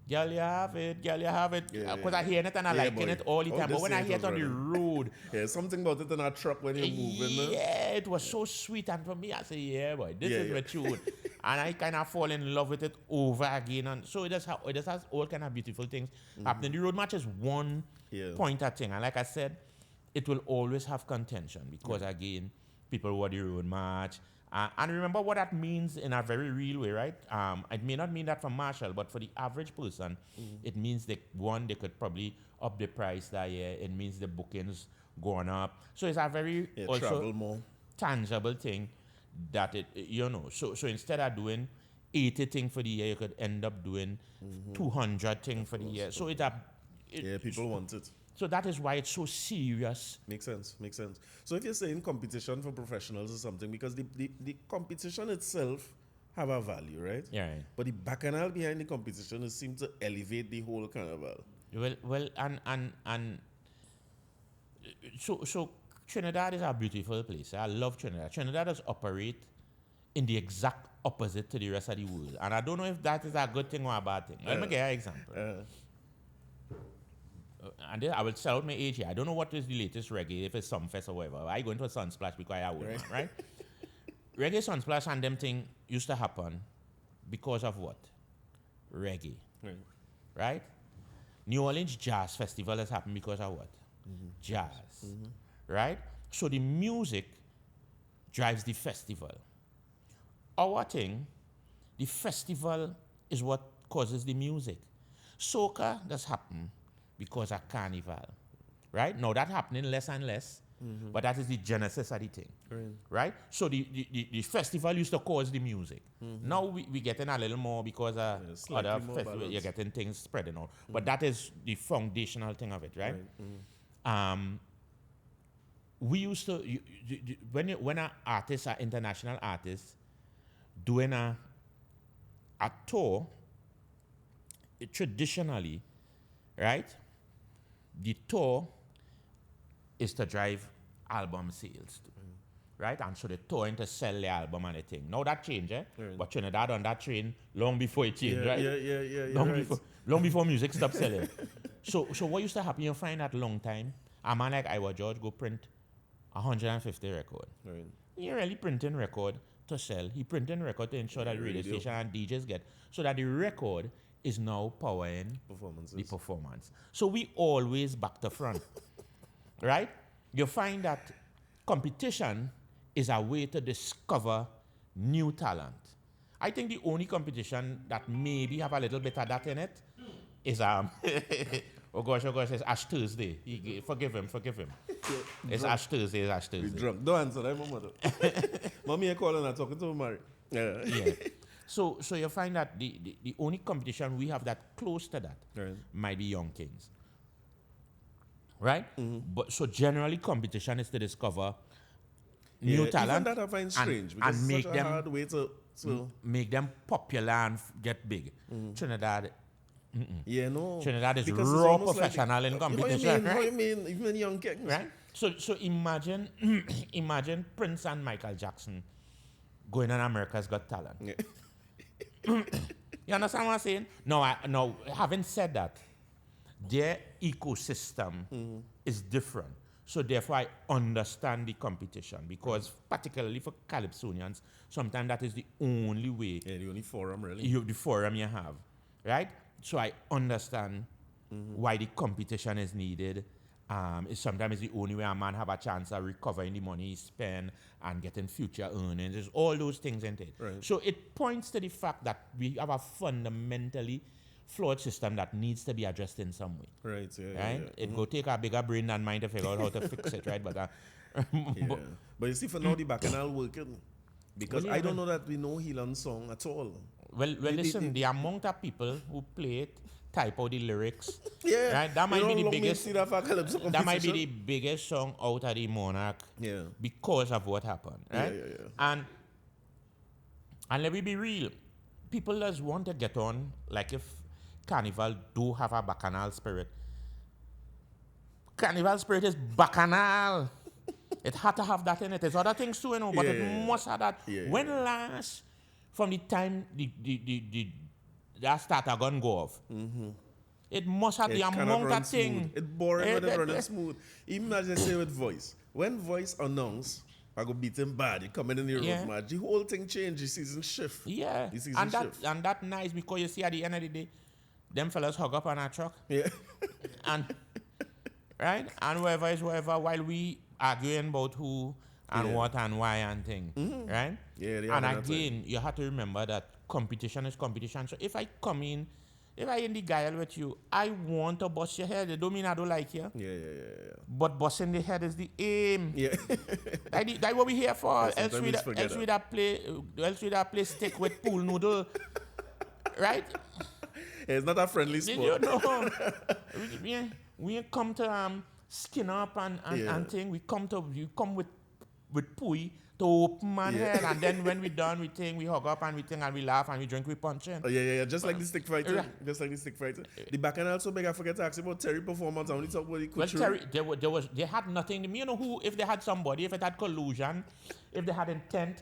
Girl, you have it, girl, you have it. Because I hear it and I liking it all the time. But when I hear it on the road. Something about it in a truck when you're moving. Yeah, it was so sweet. And for me, I say, yeah, boy, this is my tune. And I kind of fall in love with it over again. And so it just has all kind of beautiful things happening. The road match is one pointer thing. And like I said, it will always have contention. Because again, people want the road match. And remember what that means in a very real way, right? It may not mean that for Machel, but for the average person, it means they could probably up the price that year. It means the bookings going up. So it's a very also more tangible thing that it, you know. So instead of doing 80 things for the year, you could end up doing 200 things for the year. So people want it. So that is why it's so serious. Makes sense. So if you're saying competition for professionals or something, because the competition itself have a value, right? Yeah. Right. But the bacchanal behind the competition seems to elevate the whole carnival. Well, and so Trinidad is a beautiful place. I love Trinidad. Trinidad does operate in the exact opposite to the rest of the world. And I don't know if that is a good thing or a bad thing. Let me give you an example. And then I will sell out my age here. I don't know what is the latest reggae, if it's Sumfest or whatever. I go into a Sunsplash because I would, right? Reggae, Sunsplash, and them thing used to happen because of what? Reggae. Right? New Orleans Jazz Festival has happened because of what? Jazz. Right? So the music drives the festival. Our thing, the festival is what causes the music. Soca does happen because of Carnival, right? Now that's happening less and less, but that is the genesis of the thing, right? So the festival used to cause the music. Now we getting a little more because other festivals, you're getting things spreading out. But that is the foundational thing of it, right? We used to, when an artist, an international artist, doing a tour, traditionally, right? The tour is to drive album sales, right? And so the touring to sell the album and the thing. Now that changed, but Trinidad on that train long before it changed, right? Yeah. Long before music stopped selling. So what used to happen? You find that long time, a man like Iwa George go print 150 record. Right. He really printing record to sell. He printing record to ensure that the radio station and DJs get, so that the record is now powering the performance. So we always back to front, right? You find that competition is a way to discover new talent. I think the only competition that maybe have a little bit of that in it is oh gosh, it's Ash Thursday. Forgive him. It's Ash Thursday. He's drunk. Don't answer that, Mama. Mommy, I calling her talking to Omari. Yeah. So you find that the only competition we have that close to that might be Young Kings. right? But so generally competition is to discover new Even talent that I find strange because and it's make such a them hard way to make them popular and get big. Trinidad yeah, no. Trinidad is Because it's raw almost professional in competition, How right? you mean? Even young kings. Right? So imagine imagine Prince and Michael Jackson going on America's Got Talent. Yeah. You understand what I'm saying? No, having said that, their ecosystem is different. So therefore I understand the competition because particularly for Calypsonians, sometimes that is the only way Yeah, the only forum really. the forum you have. Right? So I understand why the competition is needed. Sometimes it's the only way a man have a chance of recovering the money he spent and getting future earnings. There's all those things in it. Right. So it points to the fact that we have a fundamentally flawed system that needs to be addressed in some way. Right, yeah. Right? Yeah. It go take a bigger brain than mine to figure out how to fix it, right? But Yeah. But you see, for now, the bacchanal working. Because Well, yeah, I don't well- know that we know Helon song at all. listen, the amount of people who play it, type out the lyrics, Yeah. right? That might be the biggest. See that for Calypso That might be the competition. biggest song out of the Monarch Yeah. because of what happened, right? Yeah. And let me be real, people just want to get on like if Carnival do have a bacchanal spirit. Carnival spirit is bacchanal. It had to have that in it. There's other things too, but it must have that. When last, from the time that starter gun go off, it must have the amount of thing. It's boring when it running smooth. Imagine say with voice. When voice announce, I go beat him bad. He coming in the room, man. The whole thing change. The season shift. Yeah, The season shift. and that nice because you see at the end of the day, them fellas hug up on our truck. Yeah. And right? And whoever is whoever, while we arguing about who and what and why and thing. Right? Yeah, they and have that again, you have to remember that competition is competition. So if I come in, if I in the guile with you, I want to bust your head. It don't mean I don't like you. Yeah. But busting the head is the aim. Yeah. That's what we here for. Yeah, Else sometimes we we that forget play stick with pool noodle. Right? It's not a friendly Did sport. you know? we come to skin up and thing. We come with pui to open my head, and then when we done, we hug up and we laugh and we drink, we punch in. Oh, yeah. Just like the stick fighter. The bacchanal also big. I forget to ask you about Terry performance. I only talk about the Well, couture. Terry, they had nothing. You know who? If they had somebody, if it had collusion, if they had intent,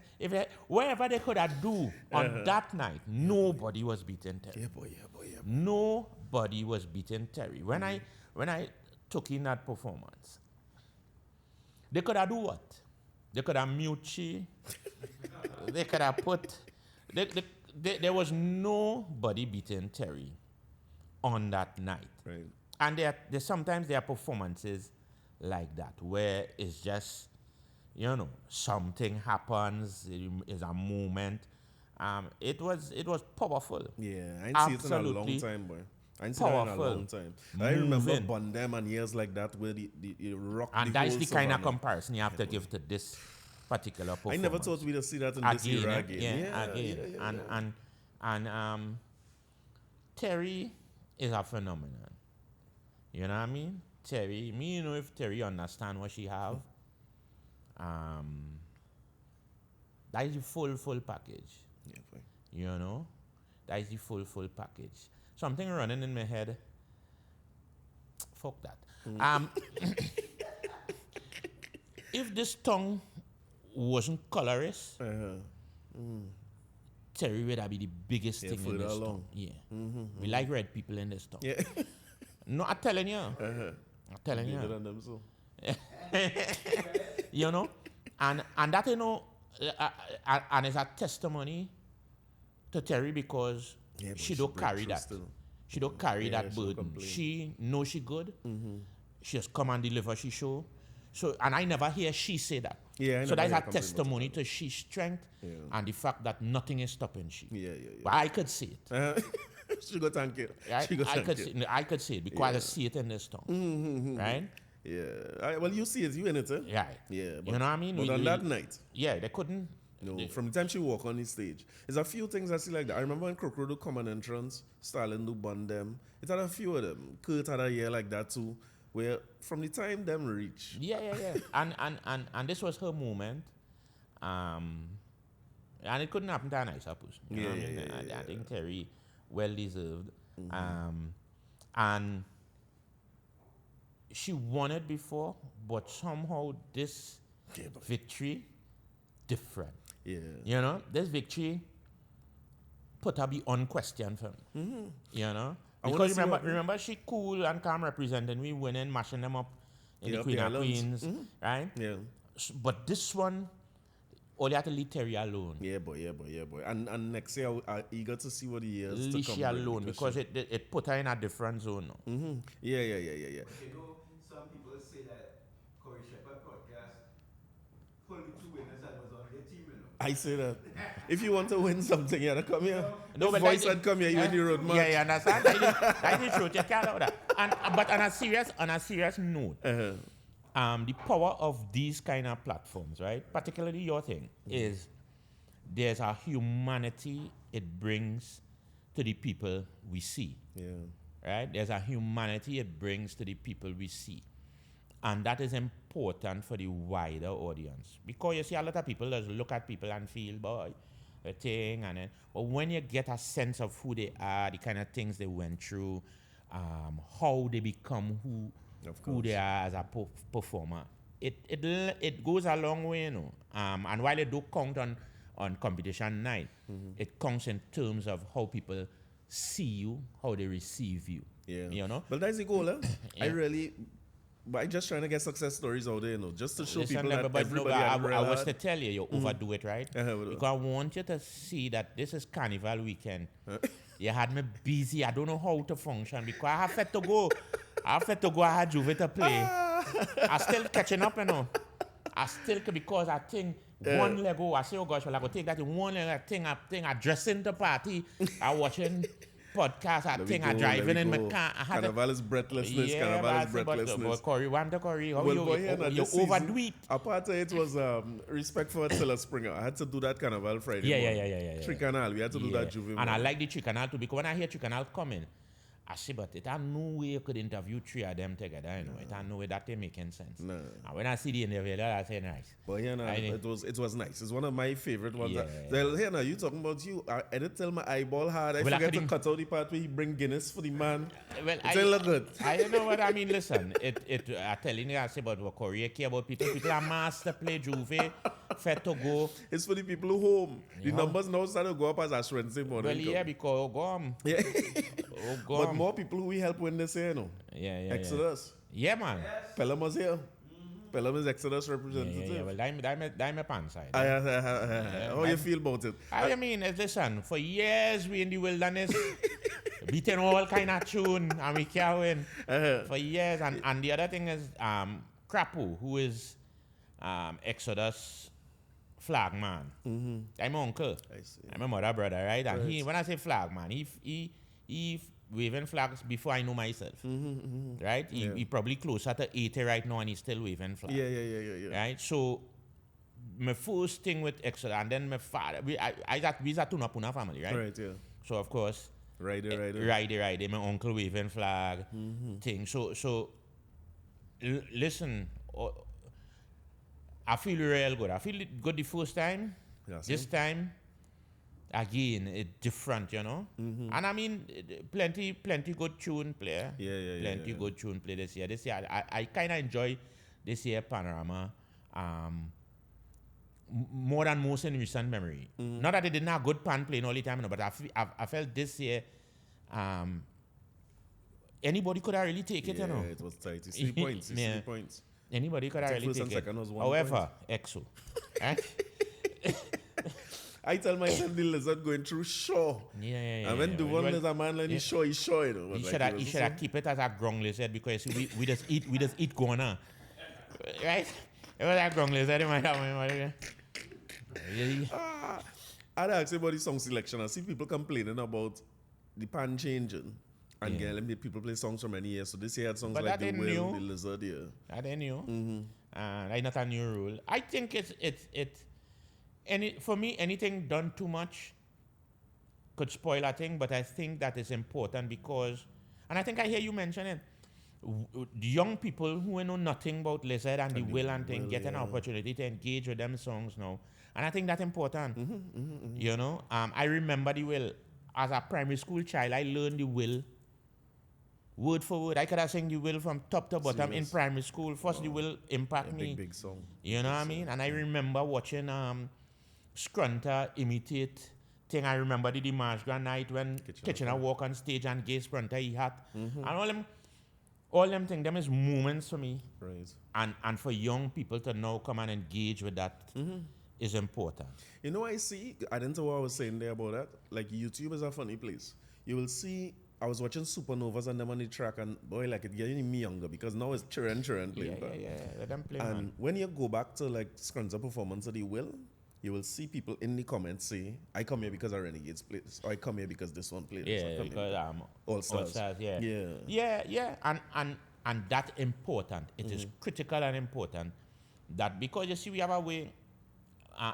wherever they could have do on that night, nobody was beating Terry. Yeah, boy. Nobody was beating Terry. When I took in that performance, they could have do what? They could have mute she. They could have put. There was nobody beating Terry on that night. Right. And sometimes there are performances like that where it's just, something happens. It is a moment. It was powerful. Yeah, I ain't seen it in a long time, boy. I ain't seen it in a long time. I remember Bondem and years like that where the rock. And the that's whole the kind of savannah. comparison you have to give to this particular performance. I never thought we'd see that in this era again. Again. And Terry is a phenomenon. You know what I mean? Terry, if Terry understand what she have, that is the full package. Yeah, boy. That is the full package. Something running in my head. Fuck that. If this tongue wasn't colorist, Terry would have be the biggest thing in this tongue. Yeah. We like red people in this tongue. Yeah. No, I'm telling you. I'm telling you. Better than them, so. And that, and it's a testimony to Terry because she don't carry that. She don't carry that burden. She knows she good. She has come and deliver she show. So, and I never hear she say that. Yeah, so that's a testimony to she strength and the fact that nothing is stopping she. Yeah. But I could see it. She got thank you. I could see it because I see it in this tongue. Right? Yeah. Well, you see it, you in it, eh? Yeah. Yeah. But, you know what I mean? But on that night. Yeah, they couldn't. No, from the time she walk on the stage, there's a few things I see like that. I remember when Crocro do come on entrance, Stalin do bond them. It had a few of them. Kurt had a year like that too. where from the time them reach. Yeah. And this was her moment. And it couldn't happen to a nicer person. You know what I mean? I think Terry well deserved. And she won it before, but somehow this victory different. Yeah. You know, this victory put her beyond question for me. You know? Because remember she cool and calm representing we winning, mashing them up in the Queen of Queens. Right? Yeah. But this one, all you have to leave Terry alone. Yeah, boy. And next year, I'm eager to see what he is to come. Leave alone because it put her in a different zone now. Yeah. But you know, some people say that Corey Shepherd podcast pulled the two winners and was on their team, you know. I say that. If you want to win something, you have to come here. No, but voice had come here, you in the road, man. Yeah, you understand? That's the truth. You can't allow that. But on a serious note, the power of these kind of platforms, right? Particularly your thing, is there's a humanity it brings to the people we see. Yeah. Right? There's a humanity it brings to the people we see. And that is important for the wider audience. Because you see a lot of people just look at people and feel, boy, a thing, and then, but when you get a sense of who they are, the kind of things they went through, how they become who they are as a performer, it goes a long way, you know. And while it do count on competition night, it counts in terms of how people see you, how they receive you. Yeah. You know? But that's the goal, eh? Yeah. But I just trying to get success stories out there, you know, just to show Listen, people that everybody I was to tell you, you overdo it, right? Uh-huh. Because I want you to see that this is Carnival weekend. You had me busy. I don't know how to function because I have to go. I had Juve to play. I still catching up, you know. Because I think one Lego, I say, oh gosh, well, I go take that in one Lego thing. I dressing the party. I watching podcast. I driving in my car. Carnival is breathlessness. Carnival is breathlessness. Corey, how you season, overdo it? Apart of it was respect for Attila Springer. I had to do that Carnival Friday. Yeah. Tricanal, we had to do that Juve. And I like the Tricanal too because when I hear Tricanal coming, I say, but it had no way you could interview three of them together, you know. It had no way that they making sense. No. And when I see the interview, I say nice. But yeah, it was nice. It's one of my favorite ones. Here now, you talking about you. I didn't tell my eyeball hard. I forgot to cut out the part where he bring Guinness for the man. Well, it look good. I don't know what I mean. Listen, I telling you, I say about what Korea care about people. People are master play Juve, fete to go. It's for the people who home. The numbers now start to go up as a strength morning. Well, yeah, because Yeah. But more people who we help win this year, you know. Yeah. Exodus. Yeah, man. Pelham was here. Pelham is Exodus representative. Yeah. Well, I'm a pan side. How you feel about it? I mean, listen, for years we in the wilderness, beating all kind of tune, and we can't win for years. And the other thing is, Wrapup, who is Exodus flag man. I'm my uncle. I see. I'm my mother brother, right? And he, when I say flag man, he waving flags before I know myself, right? He probably closer to 80 right now, and he's still waving flags. Yeah. Right? So my first thing with Exodus, and then my father, we are Tuna family, right? Right, yeah. So of course, Rider. my uncle waving flag thing. So listen, I feel real good. I feel good the first time. Yes, this time, again, it's different, you know. And I mean, plenty good tune player. Plenty good tune play this year. This year, I kind of enjoy this year Panorama more than most in recent memory. Not that they didn't have good pan playing all the time, but I felt this year anybody could have really take it, you know. It was tight. You see points. Points. Anybody could have really take it. However, EXO. I tell myself the lizard going through Shaw. Yeah. And when the one lizard man like he's sure, you know. He should have keep it as a ground lizard because we just eat Gona. Right? It was a ground lizard in my house. I'd ask you about the song selection. I see people complaining about the pan changing. And again, people play songs for many years. So this year had songs like The Whale, The Lizard, That ain't new. That's not a new rule. I think for me, anything done too much could spoil a thing, but I think that is important because, and I think I hear you mention it, the young people who know nothing about Lizard and the And the will and thing will, get an yeah. opportunity to engage with them songs now. And I think that's important. Mm-hmm. You know, I remember the will. As a primary school child, I learned the will word for word. I could have sang the will from top to bottom in Serious? primary school. First, the will impact A me. big song. You know what I mean? And I remember watching Scrunter imitate thing. I remember the Dimash Grand night when Kitchener walk on stage and gay Scrunter he had. And all them things, them is moments for me. Right. And for young people to now come and engage with that is important. You know, I see, I didn't know what I was saying there about that. Like, YouTube is a funny place. You will see, I was watching Supernovas and them on the track, and boy, like, it getting me younger because now it's children playing. Let them play, And man. when you go back to, like, Scrunzer performance of the Will, you will see people in the comments say, I come here because of Renegades plays, or I come here because this one plays. Yeah, because All Stars. Yeah. And that's important. It is critical and important that because you see we have a way,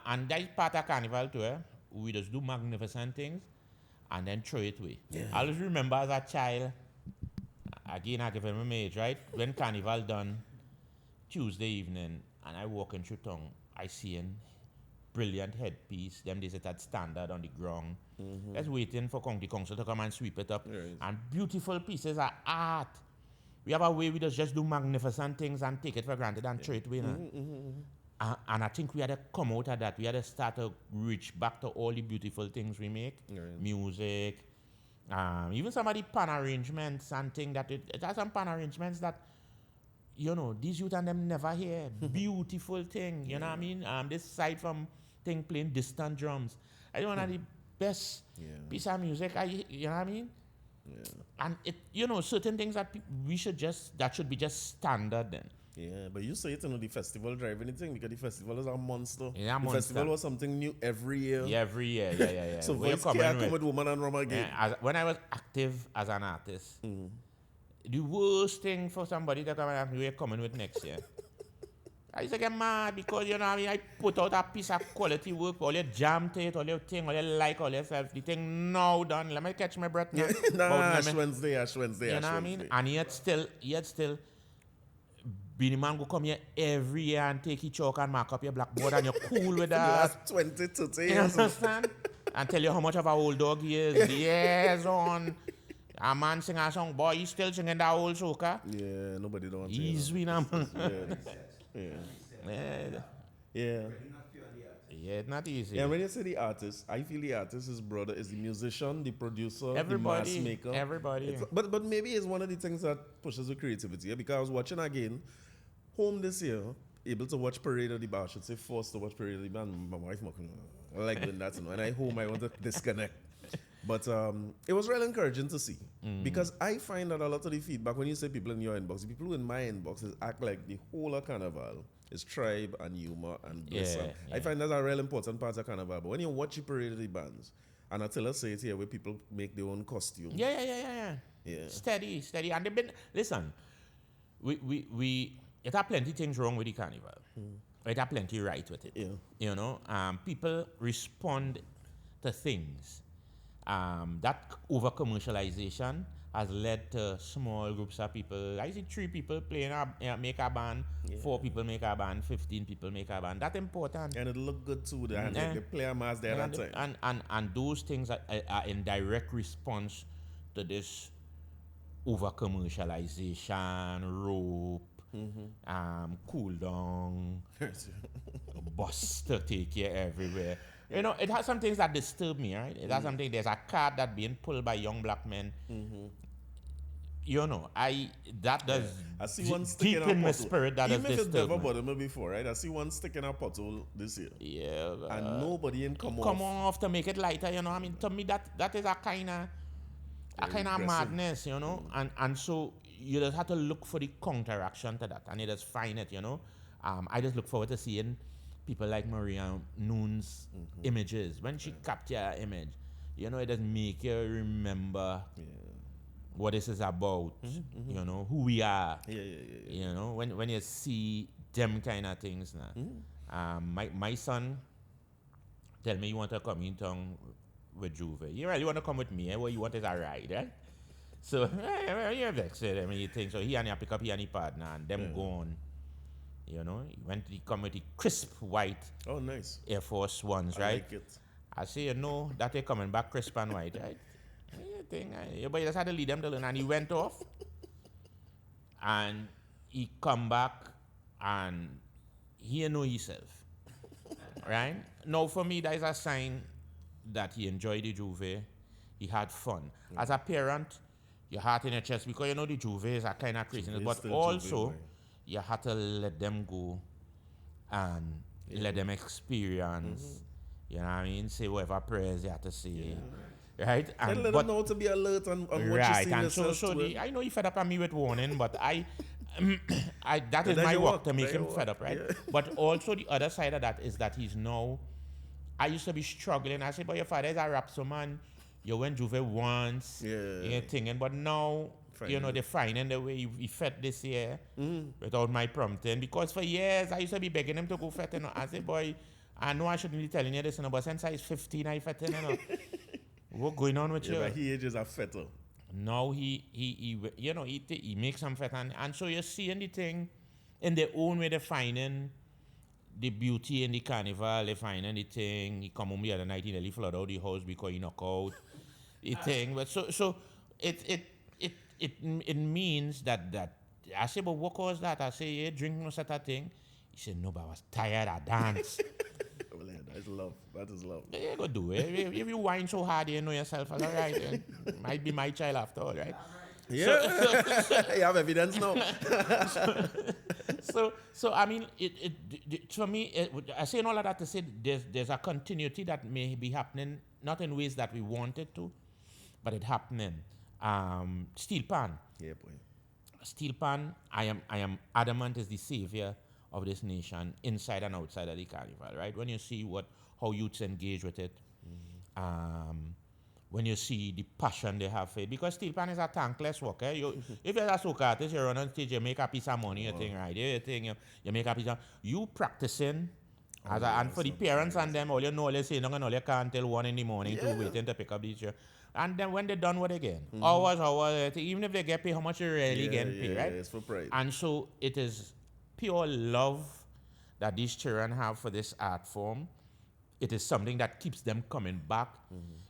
and that is part of Carnival too. We just do magnificent things and then throw it away. Yeah. I always remember as a child. Again, I give him my age, right? When Carnival done Tuesday evening, and I walking through town, I see a brilliant headpiece. Them days it had standard on the ground. Just waiting for county council to come and sweep it up. Right. And beautiful pieces of art. We have a way we just do magnificent things and take it for granted and throw it away. And I think we had to come out of that. We had to start to reach back to all the beautiful things we make. Right. Music. Even some of the pan arrangements and things that it has some pan arrangements that, you know, these youth and them never hear. Beautiful thing, you know what I mean? This side from thing playing distant drums. I think one of the best piece of music, you know what I mean? Yeah. And it, you know, certain things that that should be just standard then. Yeah, but you say it, you know, the festival drive anything because the festival is a monster. Yeah, the monster. festival was something new every year. Yeah, every year, yeah. So Where you voice coming can't with? come with woman and rum again. When I was active as an artist, the worst thing for somebody to come and ask me, we're coming with next year. I used to get mad because, you know what I mean, I put out a piece of quality work, all your jam to it, all your thing, all your like, all yourself, the thing now done. Let me catch my breath now. Ash Wednesday. You know what I mean? And yet still, Beanie Man go come here every year and take your chalk and mark up your blackboard and you're cool with that. Last 20 to 30 You years. understand? And tell you how much of a old dog he is. Years on. A man sing a song, boy, he's still singing that old soca. Yeah, nobody don't want to. He's winning. Yeah. Yeah, it's not easy. Yeah, when you say the artist, I feel the artist is brother, is the musician, the producer, Everybody, the mass maker. everybody. But maybe it's one of the things that pushes the creativity. Yeah? Because I was watching again, home this year, able to watch Parade of the Bar. I should say forced to watch Parade of the Bar. My wife, I like doing that. When I home, I want to disconnect. But it was really encouraging to see. Because I find that a lot of the feedback, when you say people in your inbox, the people who in my inbox is act like the whole of Carnival is tribe and humor and bliss. Yeah. I find that's a real important part of Carnival. But when you watch the Parade of the Bands, and I tell us say it here where people make their own costume. Yeah. Steady. And they've been, listen, it have plenty things wrong with the Carnival. It have plenty right with it. Yeah. You know, people respond to things. That over commercialization has led to small groups of people. I see 3 people playing make a band, 4 people make a band, 15 people make a band. That's important. And it look good too. They play a mass there that time. And those things are in direct response to this over commercialization, rope, cool down, bus to take you everywhere. You know, it has some things that disturb me, right? It has something, there's a card that being pulled by young black men. You know, that does I see one stick deep in my spirit that even does if it's disturb never me. bothered me before, right? I see one stick in a pothole this year. Yeah. And nobody in come off to make it lighter, you know. I mean, to me, that is a kind of aggressive. madness, you know. And so you just have to look for the counteraction to that, and you just find it, you know. I just look forward to seeing people like Maria Noon's images. When she capture an image, you know, it does make you remember what this is about, you know, who we are. You know, when you see them kind of things now. My son tell me you want to come in town with Juve. You really want to come with me? What you want is a ride, right? So you're vexed. I mean, you think so. He and he pick up he and he partner and them gone. You know, he come with the crisp white Oh, nice. Air Force Ones, I right? like it. I say, you know, that they coming back crisp and white, right? You think, but you just had to lead them to learn, and he went off, and he come back, and he know himself, right? Now, for me, that is a sign that he enjoyed the Juve, he had fun. As a parent, your heart in your chest, because you know the Juve is a kind of craziness, Juve is but still also, Juve, you had to let them go, and let them experience. You know what I mean? Say whatever prayers you have to say. Right? And let them know to be alert on what you right, see and yourself so to. I know you fed up on me with warning, but that is that's my your work work, to make that's him your fed work, up, right? yeah. But also the other side of that is that he's now, I used to be struggling. I said, but your father is a rap so man. You went Juve once, you're thinking, but now, you know, they're finding the way he fed this year without my prompting. Because for years, I used to be begging him to go fete. You know. I said, boy, I know I shouldn't be telling you this, you know, but since I was 15, I fete, you know. What's going on with you? But he ages a fetter. Now he you know, he makes some fete. And so you're seeing the thing in their own way, they're finding the beauty in the carnival, they finding the thing. He come home the other night, he nearly flood out the house because he knock out the thing. But so it means that I say, but what caused that? I say, yeah, drink no such a thing. He said, no, but I was tired of dance. Well, yeah, that is love. That is love. Yeah, you go do it. If you whine so hard, you know yourself as all right. It might be my child after all, right? Yeah. You have evidence now. So I mean, for me, I say all of that to say there's a continuity that may be happening, not in ways that we want it to, but it happening. Steelpan. Yeah, boy. Steelpan, I am adamant is the savior of this nation, inside and outside of the carnival, right? When you see how youths engage with it, when you see the passion they have for it, because steelpan is a thankless work. If you're a soca artist, you run on stage, you make a piece of money, you think, right? You make a piece of, you practicing, and for the parents and them, all you know, they say, no, all you can't till 1 in the morning to waiting to pick up these. And then when they're done with it again, hours, even if they get paid, how much you really get paid, right? Yeah, it's for pride. And so it is pure love that these children have for this art form. It is something that keeps them coming back.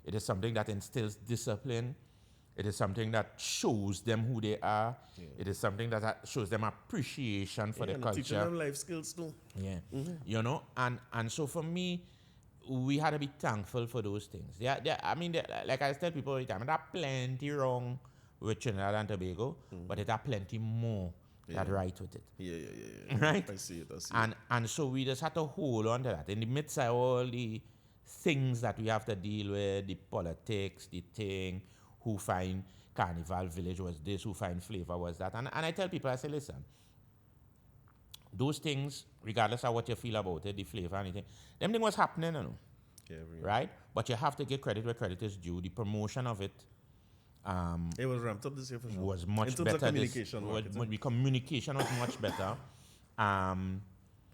It is something that instills discipline. It is something that shows them who they are. It is something that shows them appreciation for the and culture. teaching them life skills too. Yeah. You know, and so for me, we had to be thankful for those things. I mean, like I tell people all the time, there are plenty wrong with Trinidad and Tobago, but there are plenty more that right with it. Yeah. Right? I see it. And so we just had to hold on to that. In the midst of all the things that we have to deal with, the politics, the thing, who find Carnival Village was this, who find Flavor was that. And I tell people, I say, listen, those things, regardless of what you feel about it, the flavor, anything, them thing was happening, you know, right? But you have to give credit where credit is due. The promotion of it, it was ramped up this year for sure. was much in terms better. of communication, The communication was much better.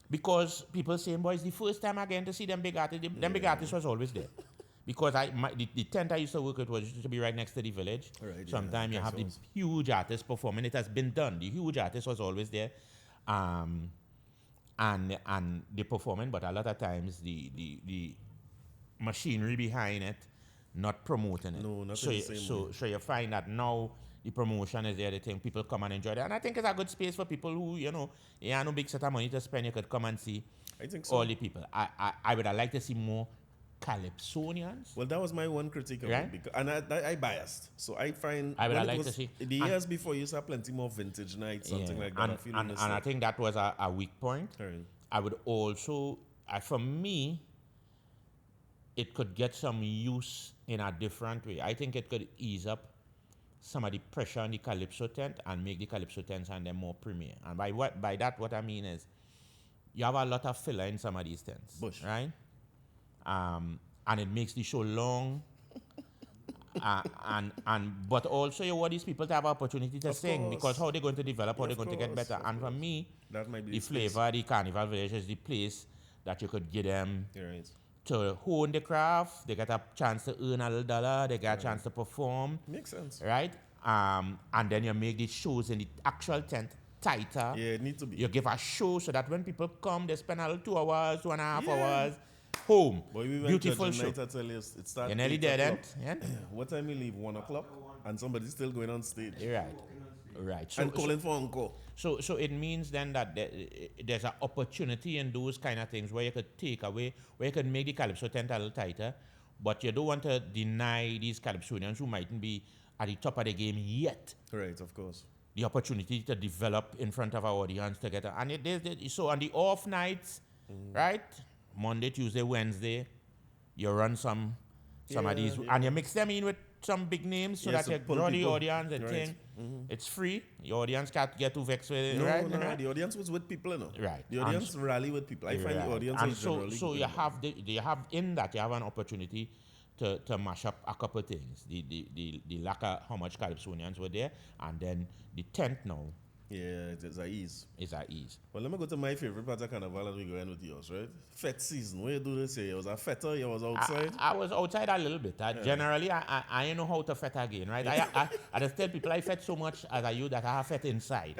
Because people saying, boys, the first time again to see them big artists, them big artists was always there. Because the tent I used to work with was used to be right next to the village. Right, Sometimes you have the huge artists performing. It has been done. The huge artist was always there. And they performing, but a lot of times the machinery behind it not promoting it. No, not so in the same way. So you find that now the promotion is there, the thing, people come and enjoy it. And I think it's a good space for people who, you know, you have no big set of money to spend, you could come and see I think so. all the people. I would have liked to see more Calypsonians. Well, that was my one critique of Right? it. Because, and I biased. So I find I would when have it liked to was- see. the years before you saw plenty more vintage nights, something like that. And, I feel and I think that was a weak point. Right. I would also, for me, it could get some use in a different way. I think it could ease up some of the pressure on the Calypso tent and make the Calypso tents and them more premier. And by that, what I mean is, you have a lot of filler in some of these tents, Bush. right? And it makes the show long. But also you want these people to have opportunity to Of sing, course. because how they're going to develop, how Yeah, they're of going to get course, better. of And for me, That might be the space. flavor, the Carnival Village is the place that you could give them You're right. to hone the craft. They get a chance to earn a little dollar. They get a chance to perform, Makes sense. right? And then you make the shows in the actual tent tighter. Yeah, it need to be. You give a show so that when people come, they spend a little 2 hours, 2.5 Yeah. hours, home. But we went Beautiful judging show. night, I tell you, it starts You're nearly 8 dead, o'clock. yeah? What time you leave? 1 o'clock? And somebody's still going on stage. You're right. Right. And calling for encore. So it means then that there's an opportunity in those kind of things where you could take away, where you could make the Calypso tent a little tighter, but you don't want to deny these Calypsonians who mightn't be at the top of the game yet Right, of course. the opportunity to develop in front of our audience together. And so on the off nights, right? Monday, Tuesday, Wednesday, you run some of these, and you mix them in with some big names so Yeah, that so you pull draw the people. audience and Right. thing. It's free. Your audience can't get too vexed with it, No, right? no, Right. the audience was with people, you know. Right. The And audience rally with people. I find the Right. audience And is generally so good. you have in that you have an opportunity to mash up a couple of things. The lack of how much Calypsonians were there, and then the tent now Yeah, it's a ease. is at ease. Well, let me go to my favorite part of Carnival and we go in with yours, right? Fete season. What you do this year? You was a fetter, you was outside? I was outside a little bit. Generally, I ain't know how to fet again, right? I just tell people I fet so much as a youth that I have fet inside.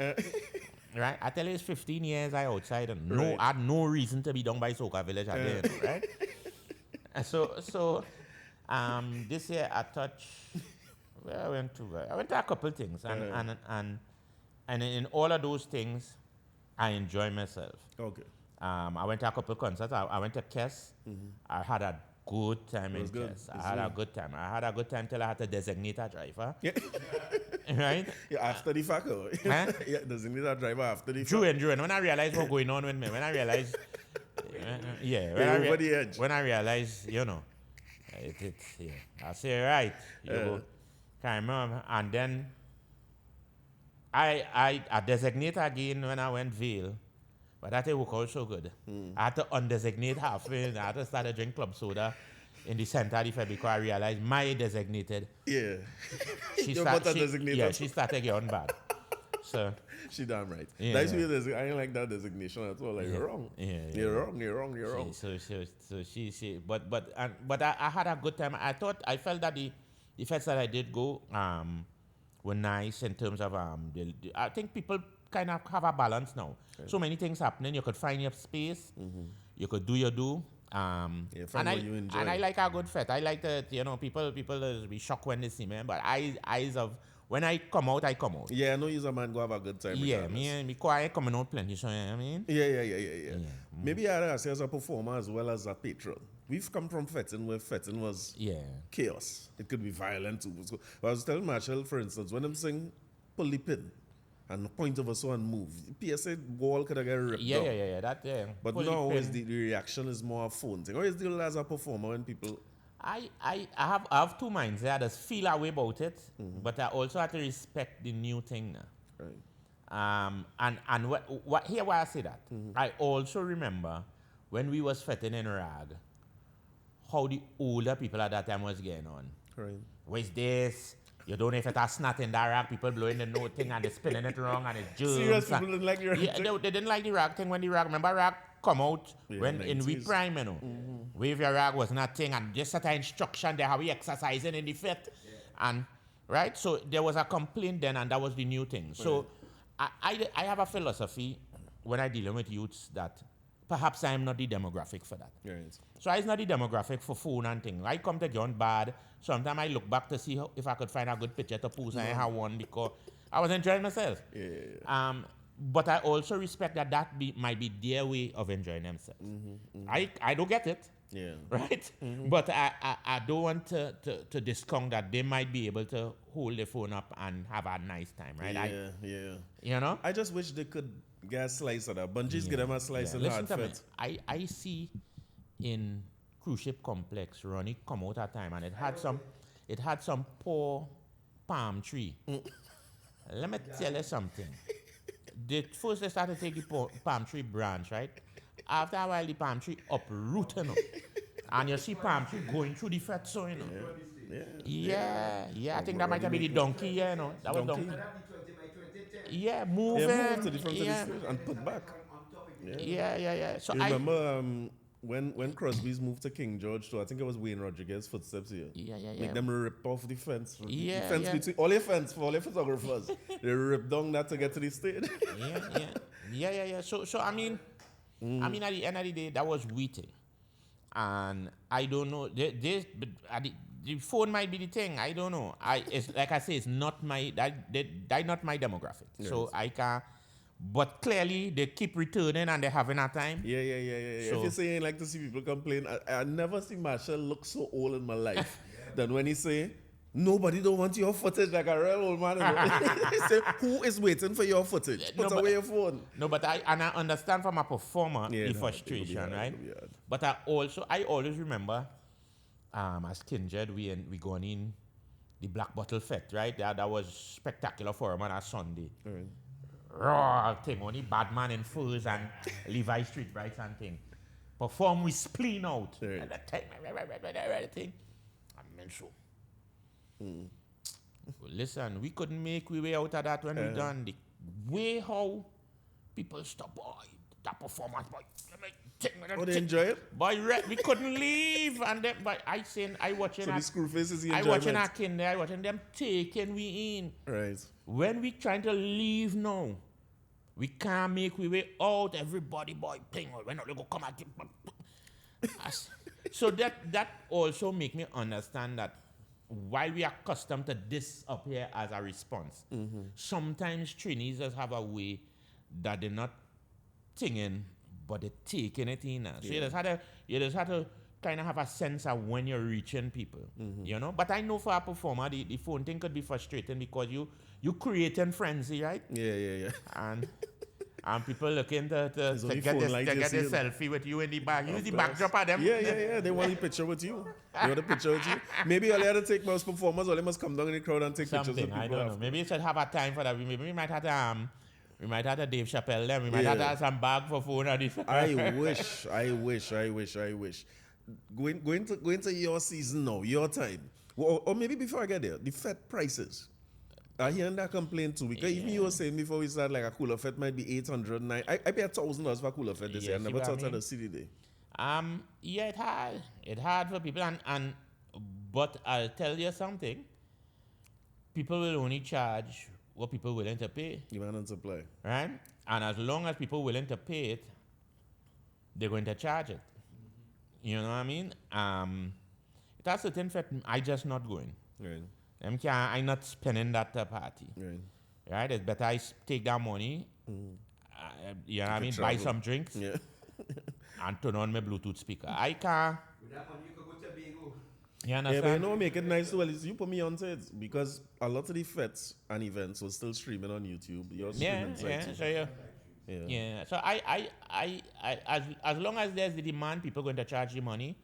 Right? I tell you, it's 15 years I outside and Right. I had no reason to be down by Soca Village again, right? And so this year I went to a couple things and in all of those things I enjoy myself. Okay. I went to a couple concerts. I went to Kess. I had a good time in was good. Kess. I had a good time. I had a good time till I had to designate a driver. Yeah. Right? Yeah, after the fact. Huh? Yeah, doesn't need a driver after the fact. Drew, when I realized what's going on with me, when I realized, over the edge. when I realized, I say, right, you go, can't remember. And then I designate again when I went Vale, but that didn't work out so good. I had to undesignate halfway, and I had to start to drink club soda in the center of the fair because I realized my designated, Yeah. she Your started, butter designated. she started getting bad. So, She damn right. Yeah, That's yeah. weird. I ain't like that designation at all. Like, you're wrong. Yeah, You're wrong. You're wrong. You're wrong. But I had a good time. I felt that the fests that I did go were nice in terms of I think people kind of have a balance now. Okay. So many things happening. You could find your space. You could do your do. Find and what you enjoy. I like a good fete. I like that people be shocked when they see me, but eyes of when I come out, I come out. Yeah, I know you're a man go have a good time. Yeah, regardless. me quiet coming out plenty. So you know what I mean. Yeah. Maybe I say as a performer as well as a patron. We've come from fetting where fetting was chaos. It could be violent too. So I was telling Machel, for instance, when I'm saying pull the pin and point over so and move, PSA wall could have get ripped down. Yeah. That But pull the now pin. is the reaction is more a phone thing. Or is the as a performer when people I have two minds. I just feel a way about it, but I also have to respect the new thing now. right. And why I say that, I also remember when we was fetting in Rag, how the older people at that time was getting on. Right. What's this? You don't know if it's a snot in that rag, people blowing the note thing and they spinning it wrong and it's germs. Serious people didn't like your They didn't like the rag thing when the rag, remember rag come out when in we 90s. prime, wave your rag was nothing and just a instruction there how we exercising in the fit. And right, so there was a complaint then and that was the new thing. So I have a philosophy when I dealing with youths that perhaps I'm not the demographic for that. Right. So I'm not the demographic for phone and thing. I come to John bad. Sometimes I look back to see if I could find a good picture to post and I have one because I was enjoying myself. Yeah. But I also respect that might be their way of enjoying themselves. I don't get it. Yeah. Right? But I don't want to discount that they might be able to hold the phone up and have a nice time, right? Yeah. You know? I just wish they could get a slice of that. Bungees get them a slice in Listen hard to me. fit. I see in cruise ship complex, Ronnie come out at time and it had some poor palm tree. Let me tell you something. First they started to take the palm tree branch, right? After a while the palm tree uprooting up. And you see palm tree going through the fat so, Yeah. I think that might have been the donkey, That was donkey. Yeah, moving. Yeah, move to different to the stage and put back. Yeah. So You remember when Crosby's moved to King George, too, I think it was Wayne Rodriguez's footsteps here. Yeah. Make them rip off the fence. Yeah, the fence yeah. between all your fence for all your photographers. They rip down that to get to the stage. Yeah. So I mean, at the end of the day, that was wheating, and I don't know. The phone might be the thing. I don't know. It's like I say, it's not my that not my demographic. Yes. So I can. But clearly, they keep returning and they're having a time. Yeah. So- If you're saying like to see people complain, I never see Machel look so old in my life than when he say, nobody don't want your footage like a real old man. He say, who is waiting for your footage? Put away your phone. No, but I understand from a performer Yeah, the it would be frustration, hard, right? it would be hard. But I always remember, as Kindred, we going in the Black Bottle Fete, right? That was spectacular for him on a Sunday. All right. Raw thing, only Batman in furs and Levi Street Brights and thing. Perform with spleen out. Right. And that thing. I mean so. Well, listen, we couldn't make we way out of that when we done the way how people stop boy, that performance boy. Oh, they enjoy it? Boy, we couldn't leave, and then but I watching So the screw face is the I enjoyment. watching our kin there, I watching them taking we in. Right. When we trying to leave now, we can't make we way out. Everybody boy playing. We're not going to come at you. So that also make me understand that while we are accustomed to this up here as a response, sometimes trainees just have a way that they're not singing, but they're taking it in. So you just have to kind of have a sense of when you're reaching people, you know. But I know for a performer, the phone thing could be frustrating because you creating frenzy, right? Yeah. And people looking to only get phone light you a see. selfie with you in the back. Use the course. backdrop of them. Yeah. They want a picture with you. They want a picture with you. Maybe all they had to take most performers, or they must come down in the crowd and take pictures with Something, people. I don't know. after. Maybe it should have a time for that. Maybe we might have to Dave Chappelle them. We might have to have some bag for phone or this. I wish. Going to your season now, your time. Or maybe before I get there, the fete prices. I hear that complaint too. Because even you were saying before we start, like a cooler fete might be 800, I pay $1,000 for a cooler fete this year. I see never what I thought mean? of the city day. Yeah, it hard for people but I'll tell you something. People will only charge what people willing to pay, Demand and supply. right? And as long as people willing to pay it, they're going to charge it. You know what I mean? It has certain fete I just not going. Right. I'm not spending that party. Right. Right? It's better I take that money, you know what I mean? Buy travel. some drinks Yeah. and turn on my Bluetooth speaker. I can't. With that money, you could go to Bingo. You Yeah, understand? but you know, make it nice too. At least you put me on to it because a lot of the fetes and events were still streaming on YouTube. You're streaming site too. So yeah. So I as long as there's the demand, people going to charge you money,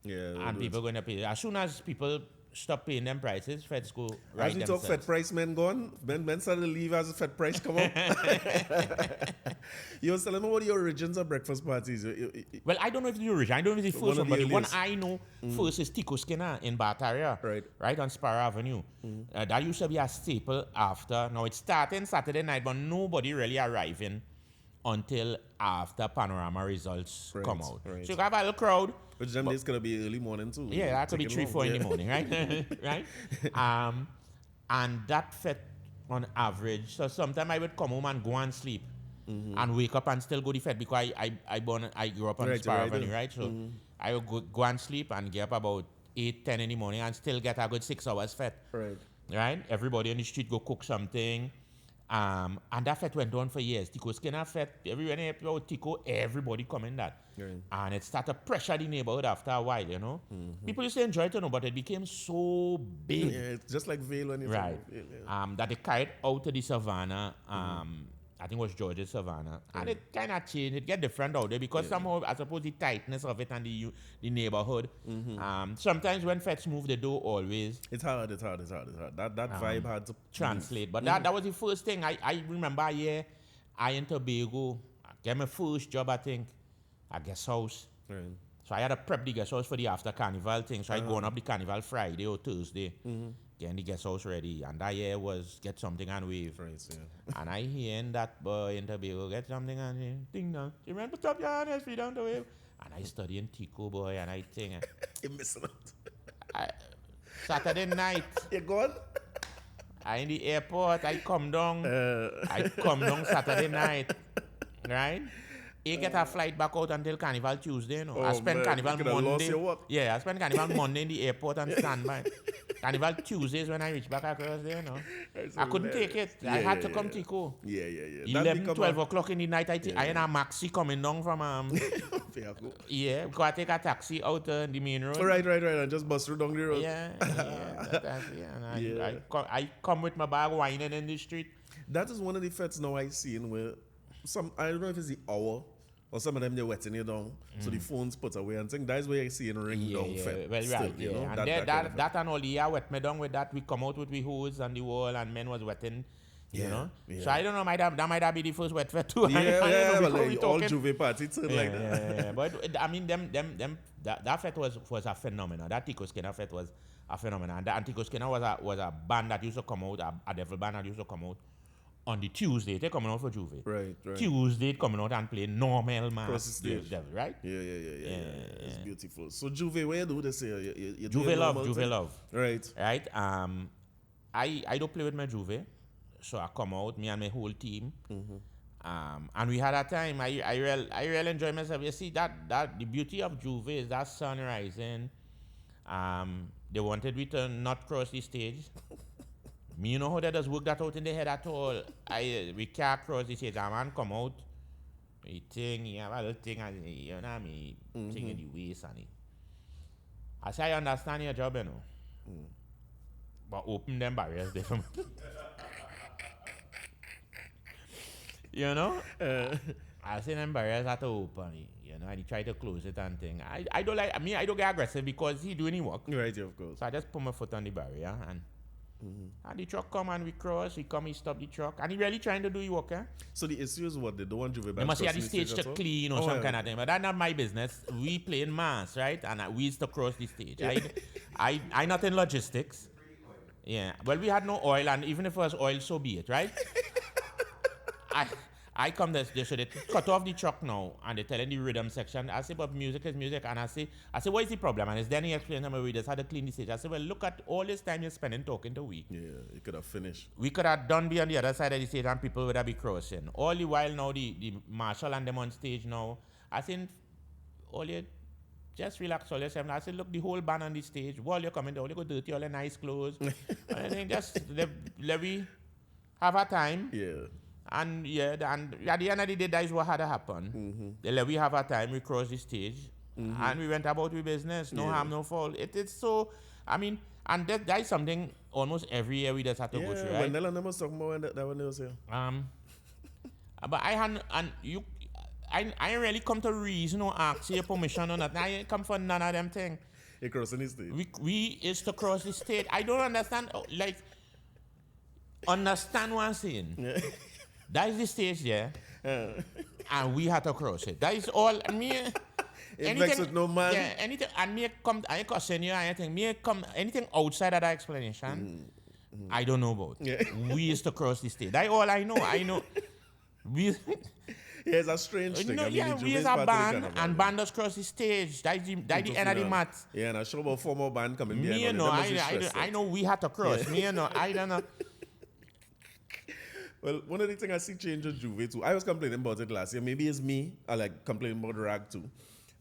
Yeah. and people going to pay. As soon as people stop paying them prices, feds go right As we talk themselves. fed price, men gone. Men started to leave as the fed price come up. You was telling me about your origins of breakfast parties. Well, I don't know if it's the original. I don't know if it's the One first of one, the but the one earliest. I know first is Tico Skinner in Bataria, Right. on Sparrow Avenue. That used to be a staple after. Now it's starting Saturday night, but nobody really arriving until after Panorama results Right, come out. right. So you have a little crowd. Which them days gonna be early morning too. Yeah, that could be Taking 3, long. 4 in the morning, right? right? And that fete on average. So sometimes I would come home and go and sleep, and wake up and still go to fete because I grew up on Right, Sparrow right, Avenue, right? So I would go and sleep and get up about 8, 10 in the morning and still get a good 6 hours fete. Right. Right? Everybody on the street go cook something. And that fete went on for years. Tico Skinner fete, everywhere about Tico, everybody coming that. Right. And it started to pressure the neighborhood after a while, you know. People used to enjoy it, you know, but it became so big. Yeah, it's just like Vale when you Right. Vale, yeah. That they carried out to the savannah. I think it was George's savannah. And it kind of changed. It get different out there because somehow, I suppose, the tightness of it and the neighborhood. Sometimes when fetes move, they do always It's hard. That vibe had to translate. But that was the first thing. I remember a year I in Tobago, I get my first job, I think, a guest house. Right. So I had to prep the guest house for the after Carnival thing. So I going up the Carnival Friday or Thursday, getting the guest house ready. And that year was get something and wave. Right, yeah. And I hearing that boy in Tobago, get something and wave. Ding dong. You remember top your hand, feet down the wave. And I study in Tico, boy, and I think, You're missing out. Saturday night, You gone? I in the airport, I come down Saturday night, right? You get a flight back out until Carnival Tuesday, no? I Oh, spend man, Carnival you coulda lost Monday. your work. Yeah, I spend Carnival Monday in the airport and standby. Carnival Tuesdays when I reach back across there, no? That's I couldn't take hilarious. it. I had to come Tico. Yeah. That 11, become 12 o'clock in the night, I in Yeah. a maxi coming down from, Fair go. yeah, because I take a taxi out in the main road. Right. And just bust through down the road. Yeah. And Yeah. I come with my bag whining in the street. That is one of the fetes now I seen where I don't know if it's the hour or some of them they're wetting you down. So the phone's put away and think that's where I see in ring down fet. Well, still, right, you know, And that kind of that and all the year wet me down with that. We come out with we hose on the wall and men was wetting. You know? Yeah. So I don't know, that might have been the first wet fet too. Yeah, Before but we like all talking. Juve party turn like that. Yeah. But I mean, that fet was a phenomenon. That Tico Skinner fet was a phenomenon. And Tico Skinner was a band that used to come out, a devil band that used to come out on the Tuesday. They're coming out for Juve. Right. Tuesday coming out and playing normal man. Cross the stage. Devil, right? Yeah. It's beautiful. So Juve, where do they say? You do Juve a normal love. thing? Right. Right. I don't play with my Juve, so I come out, me and my whole team. And we had a time. I really enjoy myself. You see that the beauty of Juve is that sun rising. They wanted me to not cross the stage. Me, you know how that does work that out in the head at all. We can't cross the stage. A man come out, he think, he have a little thing, and you know what I mean, thing in the waist and it. I say, I understand your job, you know. But open them barriers there for me. You know? I say them barriers have to open it, you know, and he try to close it and thing. I don't get aggressive because he doing his work. Right, of course. So I just put my foot on the barrier and the truck come and we cross, he stop the truck. And he really trying to do his work, eh? So the issue is what? They don't want Juve They back must have the crossing stage to at all? clean or some kind of thing. But that's not my business. We play in mass, right? And we used to cross the stage. I not in logistics. Yeah. Well, we had no oil, and even if it was oil, so be it, right? I come there, so they cut off the truck now, and they tell in the rhythm section. I say, but music is music, and I say, what is the problem? And then he explains to me, we just had to clean the stage. I say, well, look at all this time you're spending talking to we. Yeah, you could have finished. We could have done be on the other side of the stage, and people would have been crossing. All the while now, the Machel and them on stage now, I think, all you just relax all yourself. I said, look, the whole band on the stage, while you're coming down, you go dirty all the nice clothes. And I think just let we have a time. Yeah. And and at the end of the day, that is what had to happen. They let we have a time, we crossed the stage, and we went about with business. No harm, no foul. It's so, I mean, and that is something almost every year we just have to go through, right? When Nella never talking about that when they was here. But I really come to reason or ask your permission or not. I ain't come for none of them things. You crossing the stage. We is to cross the stage. I don't understand, understand what I'm saying. Yeah. That is the stage there, and we had to cross it. That is all. Me, vex with no man. Yeah, anything. And me come, I question you. Anything. Me come. Anything outside of that explanation, I don't know about. Yeah. We used to cross the stage. That's all I know. I know. We. Yeah, it's a strange thing. No, I mean, yeah, the we Juve's is part a of the band, Canaval, and yeah. band us cross the stage. That's the end of the mat. Yeah, and I show about former band coming behind. Me, you know, I know we had to cross. Yeah. Me, you know, I don't know. Well, one of the things I see change with Juve too, I was complaining about it last year. Maybe it's me, I like complaining about rag too.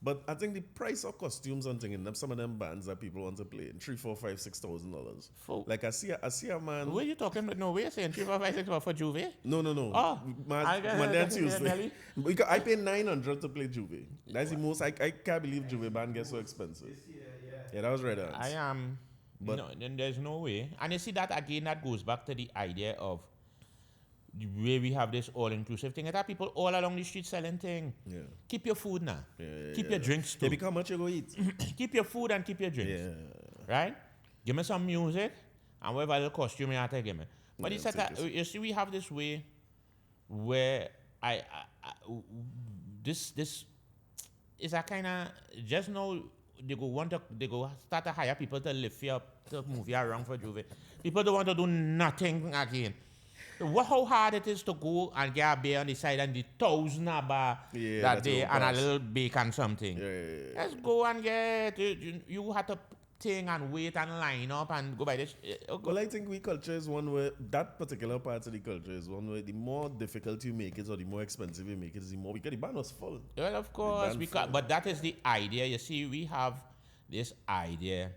But I think the price of costumes and things in them, some of them bands that people want to play in $3,000, $4,000, $5,000, $6,000. Like I see a man. What are you talking about? No, we're saying 3, 4, 5, 6 for Juve. No. Oh, Monday and Tuesday. Because I pay $900 to play Juve. That's the most. I can't believe Juve band gets so expensive. Yeah, that was right. I am. But no, then there's no way. And you see that again, that goes back to the idea of the way we have this all-inclusive thing. That people all along the street selling thing. Yeah. Keep your food now. Keep your drinks too. Yeah, because how much you go eat? Keep your food and keep your drinks. Yeah. Right? Give me some music and whatever little costume you have to give me. But it's that, you see, we have this way where this is a kind of, just now they go start to hire people to lift you up, to move you around for Juve. People don't want to do nothing again. How hard it is to go and get a beer on the side and the 1,000 bar Yeah, that that day will and a pass. little bacon something. Yeah. Let's go and get you have to thing and wait and line up and go by this. Well, I think we culture is one where that particular part of the culture is one where the more difficult you make it or the more expensive you make it, is the more because the band was full. Well, of course, but that is the idea. You see, we have this idea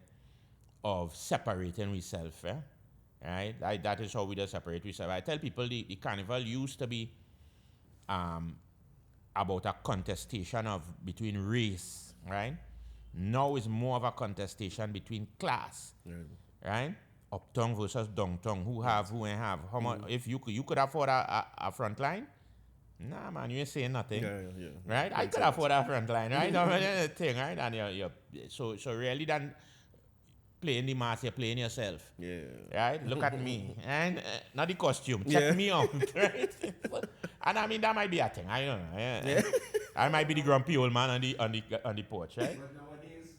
of separating ourselves, right? That is how we just separate ourselves. I tell people the carnival used to be about a contestation of between race, right? Now it's more of a contestation between class, right? Uptown versus downtown. Who ain't have? How much? If you could afford a front line? Nah, man, you ain't saying nothing. Yeah. Right? I could afford a front line, right? I thing, right? And you're so really then playing the mass, you're playing yourself. Yeah. Right? Look at me. And not the costume. Check me out. Right? And I mean that might be a thing. I don't know. Yeah. I might be the grumpy old man on the porch, right? But nowadays,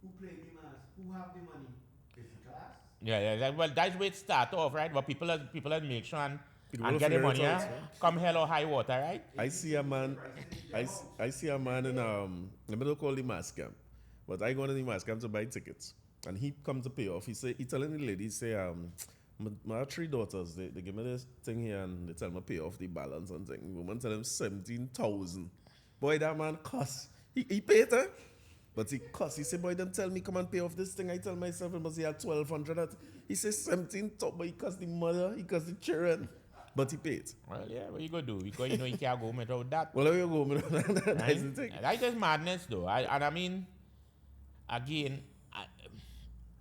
who play the mass? Who have the money? It's the class. Yeah. Well, that's where it start off, right? But people have make sure and get the figure it money, out, yeah? Come hell or high water, right? I see a man. I see a man in let me not call the mass camp, but I go to the mass camp to buy tickets, and he come to pay off. He telling the lady, he say my 3 daughters, they give me this thing here and they tell me pay off the balance and thing. The woman tell him 17,000. Boy, that man cuss. He paid her, but he cuss. He say, boy, don't tell me come and pay off this thing. I tell myself it must be at 1,200. He says 17,000, but he cuss the mother, he cuss the children. But he paid. Well, yeah, what you gonna do? Because you can't go without that. Well, there you go, man. That's Right? the thing. That is madness, though. I mean, again,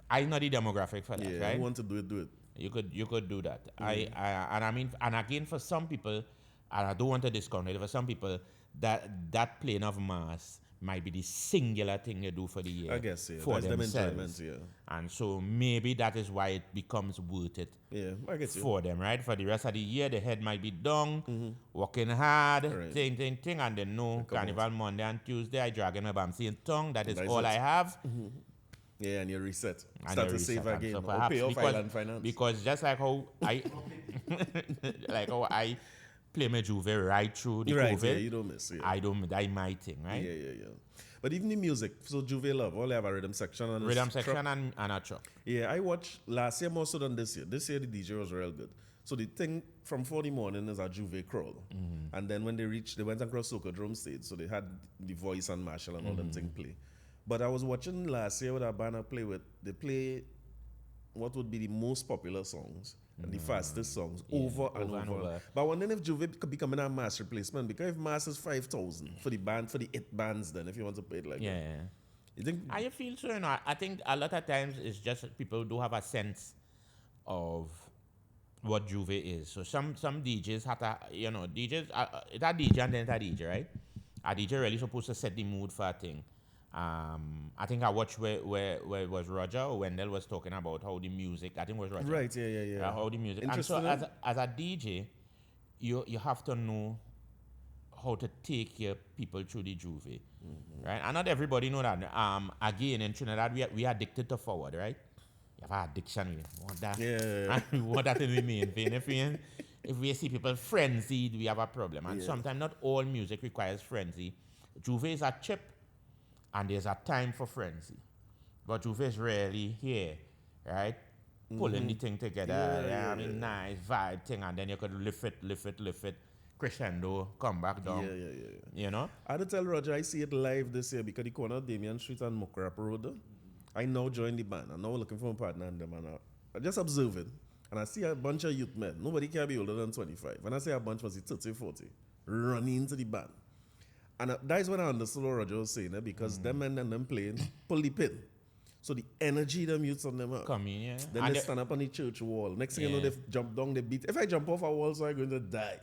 I'm not the demographic for that, Yeah, right? you want to do it, do it. You could do that. I mean, and again, for some people, and I don't want to discount it. For some people, that plane of mass might be the singular thing they do for the year. I guess, yeah. For That's them themselves. enjoyment, yeah. And so maybe that is why it becomes worth it. Yeah, I guess you. For them, right? For the rest of the year, the head might be down, working hard, Right. thing, and then no Carnival Monday and Tuesday, I dragging my Bamsi in tongue. That is That's all it. I have. Yeah, and you reset. And Start you to reset. save And again. so Or perhaps pay off Island Finance. because just like how I play my Juve right through the Right, COVID, yeah, you don't miss. Yeah. I don't die my thing, right? Yeah. But even the music, so Juve Love, all they have a rhythm section and a Rhythm truck. section and a truck. Yeah, I watched last year more so than this year. This year the DJ was real good. So the thing from 4 in the morning is a Juve crawl. And then when they went across Socodrome stage, so they had the voice and Machel and all them thing play. But I was watching last year with a band I play with, they play what would be the most popular songs and the fastest songs over and over. But I'm wondering if Juve could become a mass replacement, because if mass is 5,000 for the band, for the 8 bands, then if you want to pay it like that. Yeah. You think? I feel so, I think a lot of times it's just that people do have a sense of what Juve is. So some DJs have to, DJs, it's a DJ and then it's a DJ, right? A DJ really supposed to set the mood for a thing. I think I watched where it was Roger or Wendell was talking about how the music, I think it was Roger. Right, yeah. How the music. And so Interesting. as a DJ, you have to know how to take your people through the Juve, right? And not everybody know that. Again, in Trinidad, we are addicted to forward, right? You have an addiction, we want that. Yeah. And we want that in the main thing. If we see people frenzied, we have a problem. And sometimes not all music requires frenzy. Juve is a chip, and there's a time for frenzy. But Juve is rarely here, right? Pulling the thing together. Yeah, I mean, nice vibe thing, and then you could lift it, crescendo, come back down. Yeah. You know? I had to tell Roger I see it live this year because the corner of Damien Street and Wrapup Road. I now join the band. I'm now looking for a partner and them, and I just observe it. And I see a bunch of youth men. Nobody can be older than 25. When I say a bunch, was it 30, 40, running into the band. And that is when I understood what Roger was saying, because them men and them playing, pull the pin. So the energy them youths on them up. Come in, yeah. Then And they stand up on the church wall. Next thing you know, Yeah. they jump down, they beat. If I jump off a wall, so I'm going to die.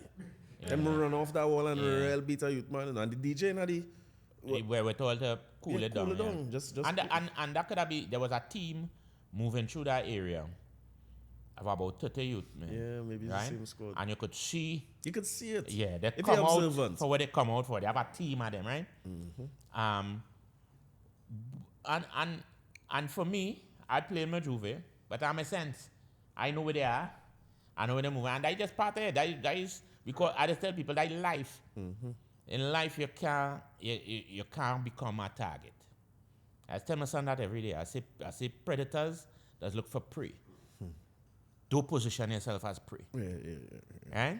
Then run off that wall and real beat a youth man. And the DJ and the... Where we told to cool it down. Cool it yeah. down. Just And that could have been, there was a team moving through that area of about 30 youth, man. Yeah, maybe it's right? the same squad. And you could see, You could see it. yeah, they If come you're out observant. for what they come out for. They have a team of them, right? And for me, I play my Juve, but I'm a sense. I know where they are. I know when they move, and that is just part of it. That is because I just tell people that life. In life, you can't become a target. I tell my son that every day. I say predators that look for prey. Don't position yourself as prey. Right?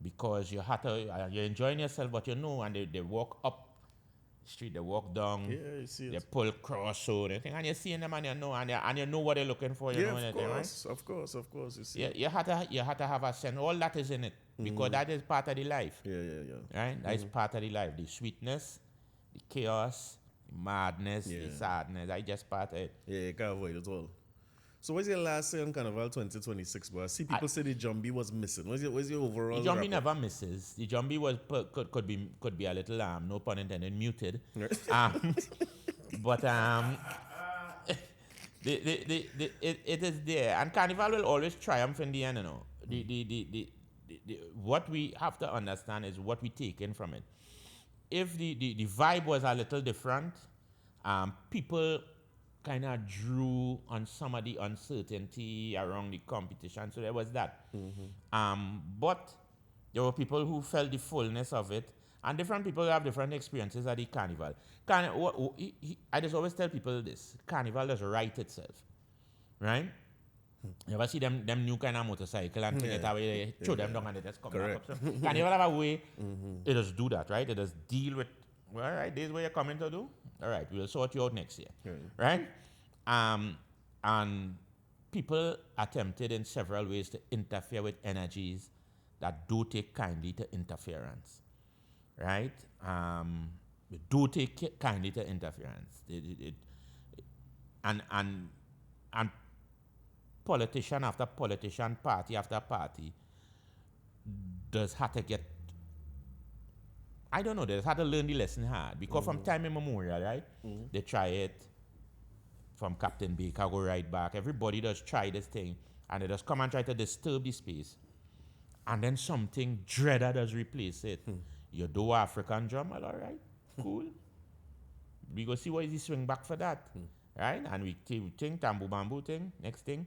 Because you have to, you're enjoying yourself, but you know, and they walk up the street, they walk down, you see they it. pull cross road, and you're seeing them, and you know what they're looking for. You know Of anything, course, of course, you see. you have to have a sense. All that is in it because that is part of the life. Right? That is part of the life. The sweetness, the chaos, the madness, the sadness. That is just part of it. Yeah, you can't avoid it all. So what's your last say on Carnival 2026, bro? I see people say the Jumbie was missing. What's your overall The Jumbie wrap-up? never misses. The Jumbie was could be a little no pun intended, muted. But it is there, and Carnival will always triumph in the end. You know, what we have to understand is what we take in from it. If the vibe was a little different, people kind of drew on some of the uncertainty around the competition. So there was that. But there were people who felt the fullness of it, and different people have different experiences at the Carnival. I just always tell people this: Carnival does write itself, right? You ever see them new kind of motorcycle and things that way, they throw them down and they just come back up. So Carnival have a way, it does do that, right? It does deal with, well, all right, this is what you're coming to do. All right, we'll sort you out next year, right? And people attempted in several ways to interfere with energies that do take kindly to interference, right? Do take kindly to interference. And politician after politician, party after party, does have to get, I don't know, they just had to learn the lesson hard. Because from time immemorial, right, they try it from Captain Baker, go right back. Everybody does try this thing, and they just come and try to disturb the space. And then something dreader does replace it. You do African drum, well, all right, cool. We go see what is the swing back for that, right? And we think tambu bamboo thing, next thing,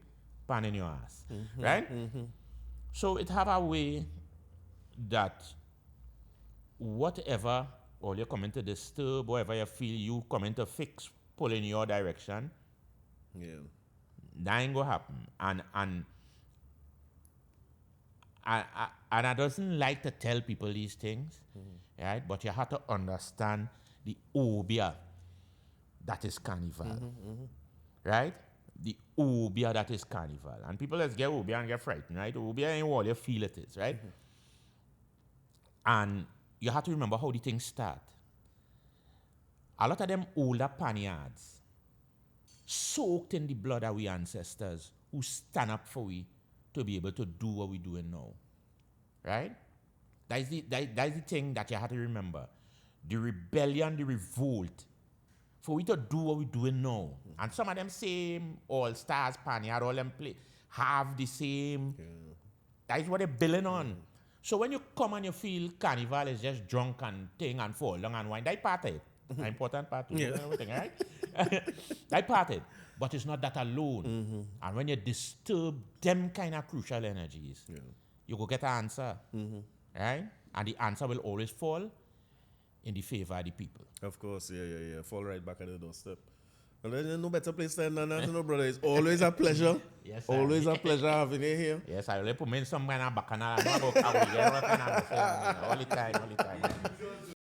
pan in your ass, right? So it have a way that whatever, or you're coming to disturb, whatever you feel you coming to fix, pull in your direction, that ain't gonna happen. And I doesn't like to tell people these things, right? But you have to understand the obia that is Carnival, right? The obia that is Carnival. And people just get obia and get frightened, right? Obia ain't what you feel it is, right? And you have to remember how the things start. A lot of them older paniards soaked in the blood of we ancestors who stand up for we to be able to do what we're doing now. Right? That is the thing that you have to remember. The rebellion, the revolt, for we to do what we're doing now. And some of them same all-stars, paniard, all them play, have the same. That is what they're building on. So when you come and you feel Carnival is just drunk and thing and fall long and wine, that part of it. An important part too. Everything, right? That part of it. But it's not that alone. And when you disturb them kind of crucial energies, you go get an answer. Right? And the answer will always fall in the favor of the people. Of course, yeah. Fall right back at the doorstep. And there's no better place than that, no, brother. It's always a pleasure. Yes, always a pleasure having you here. Yes, I will put me in some kind of bacchanal. I know about all the time.